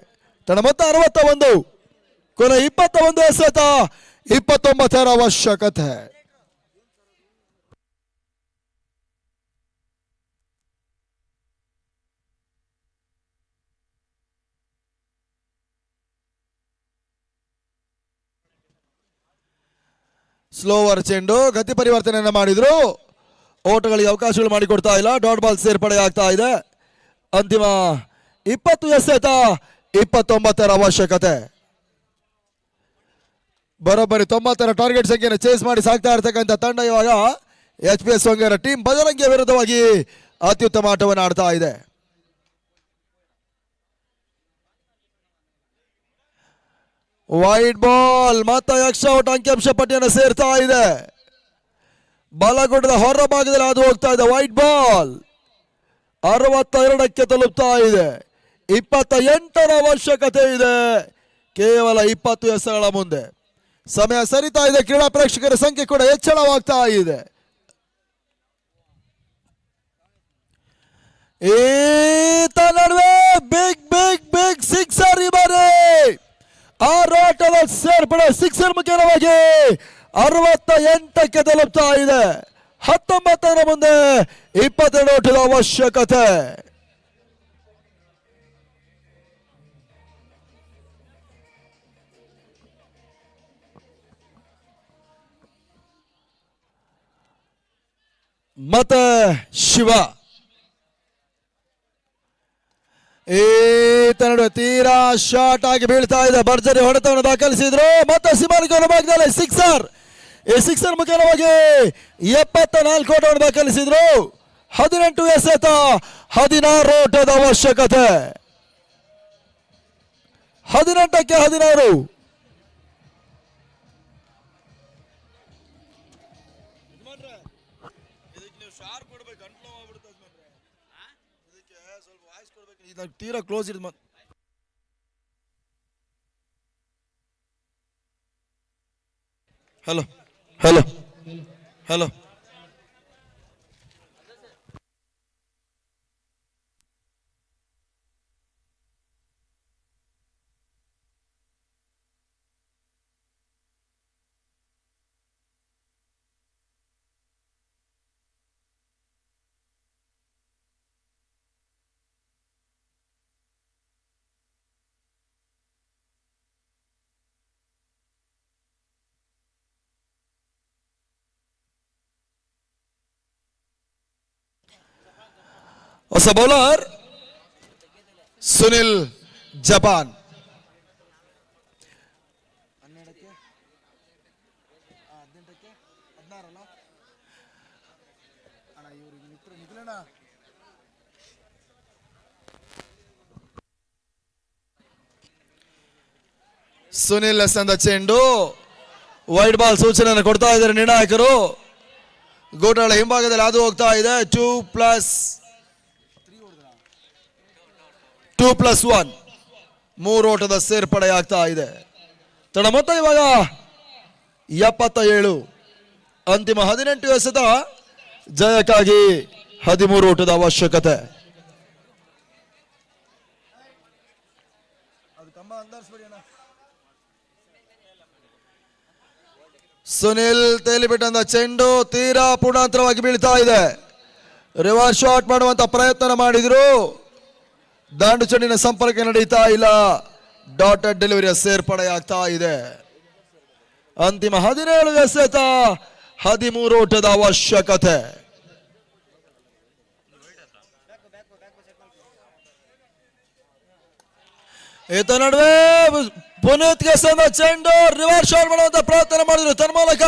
ತನ್ನ ಮೊತ್ತ 61. ಕೊನೆ 21 ಎಸೆತ. 29ರ ಅವಶ್ಯಕತೆ. ಸ್ಲೋವರ್ ಚೆಂಡು. ಗತಿ ಪರಿವರ್ತನೆಯನ್ನು ಮಾಡಿದ್ರು. ಓಟಗಳಿಗೆ ಅವಕಾಶಗಳು ಮಾಡಿಕೊಡ್ತಾ ಇಲ್ಲ. ಡಾಟ್ ಬಾಲ್ ಸೇರ್ಪಡೆ ಆಗ್ತಾ ಇದೆ. ಅಂತಿಮ 20 ಎಸೆತ. 29ರ ಅವಶ್ಯಕತೆ. ಬರೋಬ್ಬರಿ 90ರ ಟಾರ್ಗೆಟ್ ಸಂಖ್ಯೆಯನ್ನು ಚೇಸ್ ಮಾಡಿ ಸಾಕ್ತಾ ಇರ್ತಕ್ಕಂಥ ತಂಡ ಇವಾಗ HPS ಹೊಂಗೆರೆ ಟೀಮ್ ಬಜರಂಗಿಯ ವಿರುದ್ಧವಾಗಿ ಅತ್ಯುತ್ತಮ ಆಟವನ್ನು ಆಡ್ತಾ ಇದೆ. ವೈಡ್ ಬಾಲ್ ಮತ್ತೆ ಎಕ್ಸ್ಟ್ರಾ ಔಟ್ ಅಂಕಿಅಂಶ ಪಟ್ಟಿಯನ್ನು ಸೇರ್ತಾ ಇದೆ. ಬಲಗುಡ್ಡದ ಹೊರ ಭಾಗದಲ್ಲಿ ಅದು ಹೋಗ್ತಾ ಇದೆ. ವೈಡ್ ಬಾಲ್ 62ಕ್ಕೆ ತಲುಪ್ತಾ ಇದೆ. 28ರ ಅವಶ್ಯಕತೆ ಇದೆ. ಕೇವಲ 20 ಎಸೆಗಳ ಮುಂದೆ. ಸಮಯ ಸರಿತಾ ಇದೆ. ಕ್ರೀಡಾ ಪ್ರೇಕ್ಷಕರ ಸಂಖ್ಯೆ ಕೂಡ ಹೆಚ್ಚಳವಾಗ್ತಾ ಇದೆ. ಈತ ನಡುವೆ ಬಿಗ್ ಬಿಗ್ ಬಿಗ್ ಸಿಕ್ಸರ್ ಈ ಬಾರಿ. ಆರಾಟದ ಸೇರ್ಪಡೆ ಸಿಕ್ಸರ್ ಮುಖ್ಯವಾಗಿ 68ಕ್ಕೆ ತಲುಪ್ತಾ ಇದೆ. 19ರ ಮುಂದೆ 22 ಓಟದ ಅವಶ್ಯಕತೆ. ಮತ್ತೆ ಶಿವ ನಡುವೆ ತೀರಾ ಶಾರ್ಟ್ ಆಗಿ ಬೀಳ್ತಾ ಇದೆ. ಭರ್ಜರಿ ಹೊಡೆತವನ್ನು ದಾಖಲಿಸಿದ್ರು. ಮತ್ತೆ ಸಿಮಾನಿಕೋನ ಭಾಗದಲ್ಲಿ ಸಿಕ್ಸರ್. ಈ ಸಿಕ್ಸರ್ ಮುಖೇನವಾಗಿ 74 ಓಟವನ್ನು ದಾಖಲಿಸಿದ್ರು. 18 ಎಸೆತ, 16 ಓಟದ ಅವಶ್ಯಕತೆ. 18ಕ್ಕೆ 16. ತೀರಾ ಕ್ಲೋಸ್ ಇಡ್. ಹಲೋ ಹಲೋ ಹಲೋ ಹೊಸ ಬೌಲರ್ ಸುನಿಲ್ ಜಪಾನ್. ಸುನಿಲ್ ಎಸೆದ ಚೆಂಡು ವೈಡ್ ಬಾಲ್ ಸೂಚನೆಯನ್ನು ಕೊಡ್ತಾ ಇದ್ದಾರೆ ನಿರ್ಣಾಯಕರು. ಗೋಟಾಳ ಹಿಂಭಾಗದಲ್ಲಿ ಹಾದು ಹೋಗ್ತಾ ಇದೆ. 2+1 3 ಓಟದ ಸೇರ್ಪಡೆ ಆಗ್ತಾ ಇದೆ. ತಡ ಮೊತ್ತ ಇವಾಗ 77. ಅಂತಿಮ 18 ಎಸೆತ ಜಯಕ್ಕಾಗಿ 13 ಓಟದ ಅವಶ್ಯಕತೆ. ಸುನಿಲ್ ತೇಲಿಬಿಟ್ಟಂತ ಚೆಂಡು ತೀರಾ ಪೂರ್ಣಾಂತರವಾಗಿ ಬೀಳ್ತಾ ಇದೆ. ರಿವರ್ಸ್ ಶಾಟ್ ಮಾಡುವಂತ ಪ್ರಯತ್ನ ಮಾಡಿದ್ರು. ದಾಂಡು ಚೆಂಡಿನ ಸಂಪರ್ಕ ನಡೀತಾ ಇಲ್ಲ. ಡಾಟೆಡ್ ಡೆಲಿವರಿಯ ಸೇರ್ಪಡೆ ಆಗ್ತಾ ಇದೆ. ಅಂತಿಮ 17 ಎಸೆತ, 13 ಓಟದ ಅವಶ್ಯಕತೆ. ಈತ ನಡುವೆ ಪುನೀತ್ಗೆ ಸಂದ ಚೆಂಡು ರಿವರ್ಸ್ ಶಾಟ್ ಮಾಡುವಂತ ಪ್ರಯತ್ನ ಮಾಡಿದ್ರು. ತನ್ಮೂಲಕ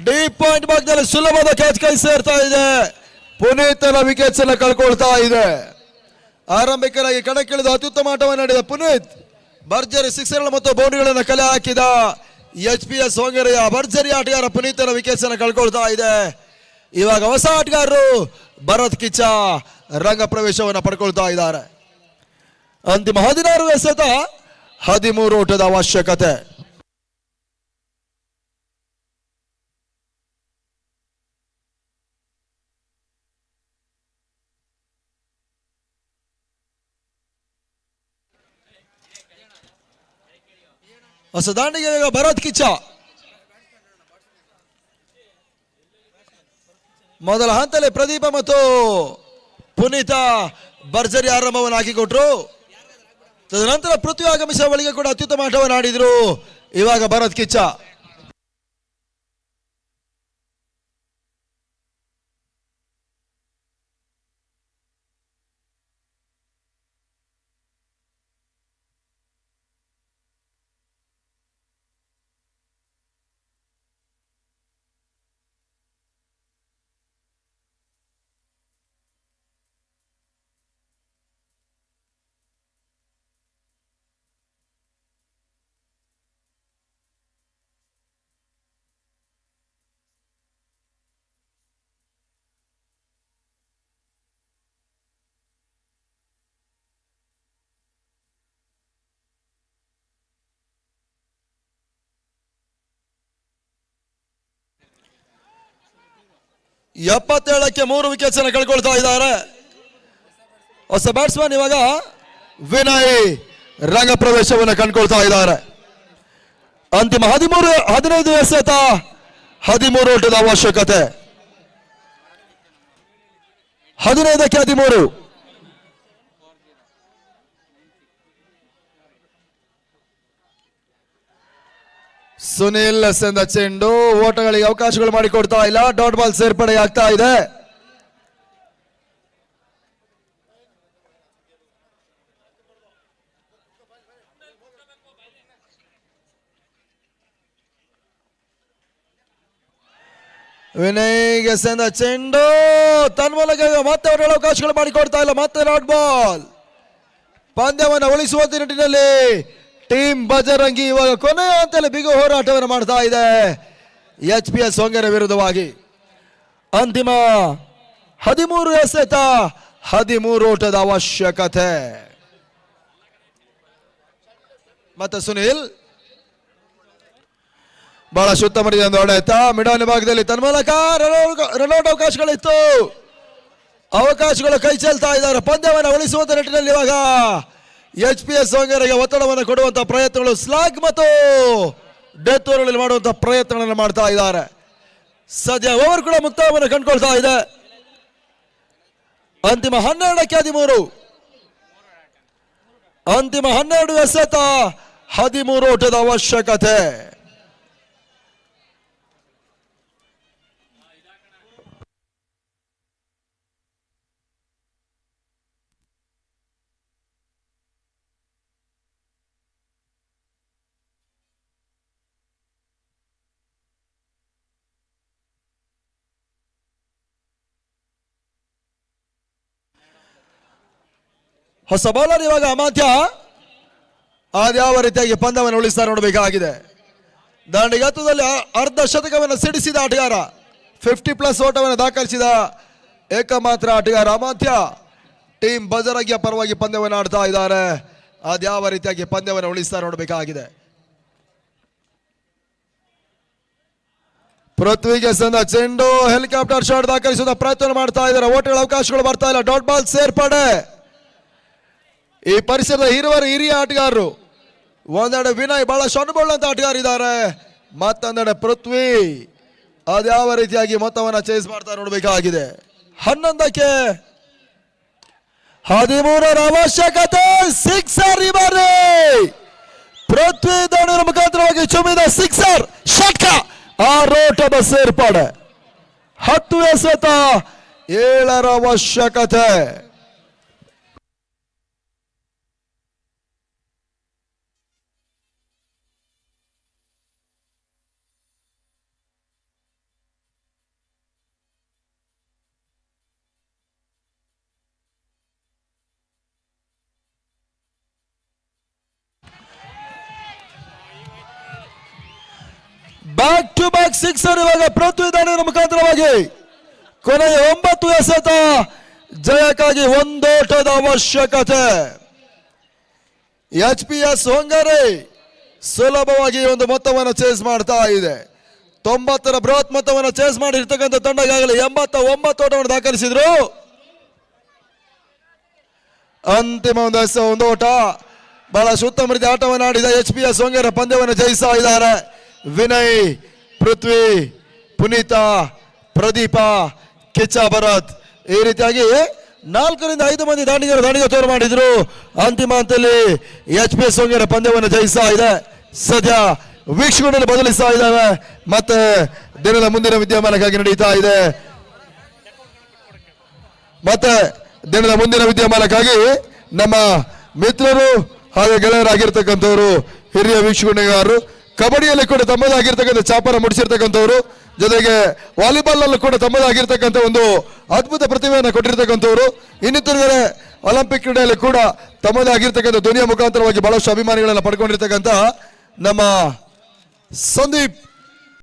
ಡೀಪ್ ಪಾಯಿಂಟ್ ಭಾಗದಲ್ಲಿ ಸುಲಭದ ಕ್ಯಾಚ್ ಕೈ ಸೇರ್ತಾ ಇದೆ. ಪುನೀತನ ವಿಕೆಟ್ಸ್ ಎಲ್ಲ ಕಳ್ಕೊಳ್ತಾ ಇದೆ. ಆರಂಭಿಕರಾಗಿ ಕಣಕ್ಕಿಳಿದು ಅತ್ಯುತ್ತಮ ಆಟವನ್ನು ಆಡಿದ ಪುನೀತ್ ಭರ್ಜರಿ ಸಿಕ್ಸರ್ಗಳು ಮತ್ತು ಬೌಂಡ್ರಿಗಳನ್ನು ಕಲೆ ಹಾಕಿದ HPS ಹೊಂಗೆರೆಯ ಭರ್ಜರಿ ಆಟಗಾರ ಪುನೀತನ ವಿಕೆಟ್ಸ್ ಅನ್ನು ಕಳ್ಕೊಳ್ತಾ ಇದೆ. ಇವಾಗ ಹೊಸ ಆಟಗಾರರು ಭರತ್ ಕಿಚ್ಚ ರಂಗ ಪ್ರವೇಶವನ್ನು ಪಡ್ಕೊಳ್ತಾ ಇದ್ದಾರೆ. ಅಂತಿಮ 16 ಎಸೆತ, 13 ಓಟದ ಅವಶ್ಯಕತೆ. ಹೊಸ ದಾಂಡಿಗೆ ಭರತ್ ಕಿಚ್ಚ ಮೊದಲ ಹಂತದಲ್ಲಿ ಪ್ರದೀಪ ಮತ್ತು ಪುನೀತ ಭರ್ಜರಿ ಆರಂಭವನ್ನು ಹಾಕಿಕೊಟ್ರು. ತದನಂತರ ಪೃಥ್ವಿ ಆಗಮಿಸುವ ಬಳಿಕ ಕೂಡ ಅತ್ಯುತ್ತಮ ಆಟವನ್ನು ಆಡಿದ್ರು. ಇವಾಗ ಭರತ್ ಕಿಚ್ಚ ಎಪ್ಪತ್ತೇಳಕ್ಕೆ 3 ವಿಕೆಟ್ಸ್ ಅನ್ನು ಕಳ್ಕೊಳ್ತಾ ಇದ್ದಾರೆ. ಹೊಸ ಬ್ಯಾಟ್ಸ್ಮನ್ ಇವಾಗ ವಿನಯ್ ರಂಗ ಪ್ರವೇಶವನ್ನು ಕಂಡುಕೊಳ್ತಾ ಇದ್ದಾರೆ. ಅಂತಿಮ 15 ಎಸೆತ, 13 ಓಟದ ಅವಶ್ಯಕತೆ. 15ಕ್ಕೆ 13. ಸುನಿಲ್ ಎಸೆದ ಚೆಂಡು ಓಟಗಳಿಗೆ ಅವಕಾಶಗಳು ಮಾಡಿಕೊಡ್ತಾ ಇಲ್ಲ. ಡಾಟ್ ಬಾಲ್ ಸೇರ್ಪಡೆ ಆಗ್ತಾ ಇದೆ. ವಿನಯ್ ಎಸೆದ ಚೆಂಡು ತನ್ಮೂಲಕ ಮತ್ತೆ ಹೊರಡಲು ಅವಕಾಶಗಳು ಮಾಡಿಕೊಡ್ತಾ ಇಲ್ಲ. ಮತ್ತೆ ಡಾಟ್ ಬಾಲ್. ಪಂದ್ಯವನ್ನು ಉಳಿಸುವ ನಿಟ್ಟಿನಲ್ಲಿ ಟೀಮ್ ಬಜರಂಗಿ ಇವಾಗ ಕೊನೆಯ ಹಂತದಲ್ಲಿ ಬಿಗು ಹೋರಾಟವನ್ನು ಮಾಡ್ತಾ ಇದೆ HPS ಹೊಂಗರ ವಿರುದ್ಧವಾಗಿ. ಅಂತಿಮ 13 ಎಸೆತ 13 ಓಟದ ಅವಶ್ಯಕತೆ. ಮತ್ತೆ ಸುನಿಲ್ ಬಹಳ ಉತ್ತಮವಾದ ಒಂದು ಹೊಡೆತ ಮಿಡಾನ್ ಭಾಗದಲ್ಲಿ ತನ್ಮೂಲಕ ರನ್ಔಟ್ ಅವಕಾಶಗಳಿತ್ತು. ಅವಕಾಶಗಳು ಕೈ ಚೆಲ್ತಾ ಇದ್ದಾರೆ. ಪಂದ್ಯವನ್ನು ಉಳಿಸುವಂತ ನಿಟ್ಟಿನಲ್ಲಿ ಇವಾಗ HPS ಹೊಂಗರಿಗೆ ಒತ್ತಡವನ್ನು ಕೊಡುವಂತಹ ಪ್ರಯತ್ನಗಳು ಸ್ಲಾಗ್ ಮತ್ತು ಡೆತ್ ಓವರ್ಗಳಲ್ಲಿ ಮಾಡುವಂತಹ ಪ್ರಯತ್ನಗಳನ್ನು ಮಾಡ್ತಾ ಇದ್ದಾರೆ. ಸದ್ಯ ಓವರ್ ಕೂಡ ಮುಕ್ತಾಯವನ್ನು ಕಂಡುಕೊಳ್ತಾ ಇದೆ. ಅಂತಿಮ 12ಕ್ಕೆ 13. ಅಂತಿಮ 12 ಎಸೆತ 13 ಓಟದ ಅವಶ್ಯಕತೆ. ಹೊಸ ಬೌಲರ್ ಇವಾಗ ಅಮಾತ್ಯ ಅದ್ಯಾವ ರೀತಿಯಾಗಿ ಪಂದ್ಯವನ್ನು ಉಳಿಸ್ತಾ ನೋಡಬೇಕಾಗಿದೆ. ದಾಂಡಿಗಾತದಲ್ಲಿ ಅರ್ಧ ಶತಕವನ್ನು ಸಿಡಿಸಿದ ಆಟಗಾರ, 50+ ಓಟವನ್ನು ದಾಖಲಿಸಿದ ಏಕಮಾತ್ರ ಆಟಗಾರ ಅಮಾತ್ಯ. ಟೀಮ್ ಬಜರಂಗಿಯ ಪರವಾಗಿ ಪಂದ್ಯವನ್ನು ಆಡ್ತಾ ಇದ್ದಾರೆ. ಅದ್ಯಾವ ರೀತಿಯಾಗಿ ಪಂದ್ಯವನ್ನು ಉಳಿಸ್ತಾ ನೋಡಬೇಕಾಗಿದೆ. ಪೃಥ್ವಿಗೆ ಸಂದ ಚೆಂಡು ಹೆಲಿಕಾಪ್ಟರ್ ಶಾಟ್ ದಾಖಲಿಸುವ ಪ್ರಯತ್ನ ಮಾಡ್ತಾ ಇದ್ದಾರೆ. ಓಟಗಳ ಅವಕಾಶಗಳು ಬರ್ತಾ ಇಲ್ಲ. ಡಾಟ್ ಬಾಲ್ ಸೇರ್ಪಡೆ. ಈ ಪರಿಸರದ ಹಿರಿಯ ಆಟಗಾರರು, ಒಂದೆಡೆ ವಿನಯ್ ಬಹಳ ಅನುಭವ ಆಟಗಾರ ಇದ್ದಾರೆ, ಮತ್ತೊಂದೆಡೆ ಪೃಥ್ವಿ. ಅದ್ಯಾವ ರೀತಿಯಾಗಿ ಮೊತ್ತವನ್ನು ಚೇಸ್ ಮಾಡ್ತಾ ನೋಡಬೇಕಾಗಿದೆ. 11ಕ್ಕೆ 13 ಅವಶ್ಯಕತೆ. ಸಿಕ್ಸರ್ ಈ ಬಾರಿ ಪೃಥ್ವಿ ದಾಳಿಯ ಮುಖಾಂತರವಾಗಿ ಚುಮ್ಮಿದ ಸಿಕ್ಸರ್ ಷಟ್ಕ. 6 ಓಟದ ಸೇರ್ಪಡೆ. 10 ಎಸೆತ 7 ಅವಶ್ಯಕತೆ. ಬ್ಯಾಕ್ ಟು ಬ್ಯಾಕ್ ಸಿಕ್ಸರ್ ಇವಾಗ ಪೃಥ್ವಿ ದಾಳಿಯ ಮುಖಾಂತರವಾಗಿ. ಕೊನೆಯ 9 ಎಸೆತ ಜಯಕ್ಕಾಗಿ 1 ಓಟದ ಅವಶ್ಯಕತೆ. HPS ಹೊಂಗರೆ ಸುಲಭವಾಗಿ ಒಂದು ಮೊತ್ತವನ್ನು ಚೇಸ್ ಮಾಡ್ತಾ ಇದೆ. 90ರ ಬೃಹತ್ ಮೊತ್ತವನ್ನು ಚೇಸ್ ಮಾಡಿರ್ತಕ್ಕಂಥ ತಂಡ ಈಗಾಗಲೇ 89 ಓಟವನ್ನು ದಾಖಲಿಸಿದ್ರು. ಅಂತಿಮ ಒಂದು ಓಟ. ಬಹಳ ಉತ್ತಮ ರೀತಿ ಆಟವನ್ನು ಆಡಿದ HPS ಹೊಂಗರ ಪಂದ್ಯವನ್ನು ಜಯಿಸ್ತಾ ಇದ್ದಾರೆ. ವಿನಯ್, ಪೃಥ್ವಿ, ಪುನೀತ, ಪ್ರದೀಪ, ಕಿಚ್ಚ ಭರತ್ ಈ ರೀತಿಯಾಗಿ 4 ರಿಂದ 5 ಮಂದಿ ದಾಂಡಿಗ ತೋರು ಮಾಡಿದ್ರು. ಅಂತಿಮ ಹಂತದಲ್ಲಿ HPS ಹೊಂಗರ ಪಂದ್ಯವನ್ನು ಜಯಿಸ್ತಾ ಇದೆ. ಸದ್ಯ ವೀಕ್ಷಕರನ್ನು ಬದಲಿಸ್ತಾ ಇದ್ದಾವೆ. ಮತ್ತೆ ದಿನದ ಮುಂದಿನ ವಿದ್ಯಮಾನಕ್ಕಾಗಿ ನಡೀತಾ ಇದೆ. ಮತ್ತೆ ದಿನದ ಮುಂದಿನ ವಿದ್ಯಮಾನಕ್ಕಾಗಿ ನಮ್ಮ ಮಿತ್ರರು ಹಾಗೆ ಗೆಳೆಯರಾಗಿರ್ತಕ್ಕಂಥವ್ರು, ಹಿರಿಯ ವೀಕ್ಷಕರು, ಕಬಡ್ಡಿಯಲ್ಲಿ ಕೂಡ ತಮ್ಮದಾಗಿರ್ತಕ್ಕಂಥ ಚಾಪನ ಮುಡಿಸಿರ್ತಕ್ಕಂಥವ್ರು, ಜೊತೆಗೆ ವಾಲಿಬಾಲ್ ನಲ್ಲೂ ಕೂಡ ತಮ್ಮದಾಗಿರ್ತಕ್ಕಂಥ ಒಂದು ಅದ್ಭುತ ಪ್ರತಿಭೆಯನ್ನು ಕೊಟ್ಟಿರ್ತಕ್ಕಂಥವ್ರು, ಇನ್ನಿತರೆ ಒಲಿಂಪಿಕ್ ಕ್ರೀಡೆಯಲ್ಲಿ ಕೂಡ ತಮ್ಮದಾಗಿರ್ತಕ್ಕಂಥ ಧ್ವನಿಯ ಮುಖಾಂತರವಾಗಿ ಬಹಳಷ್ಟು ಅಭಿಮಾನಿಗಳನ್ನು ಪಡ್ಕೊಂಡಿರ್ತಕ್ಕಂಥ ನಮ್ಮ ಸಂದೀಪ್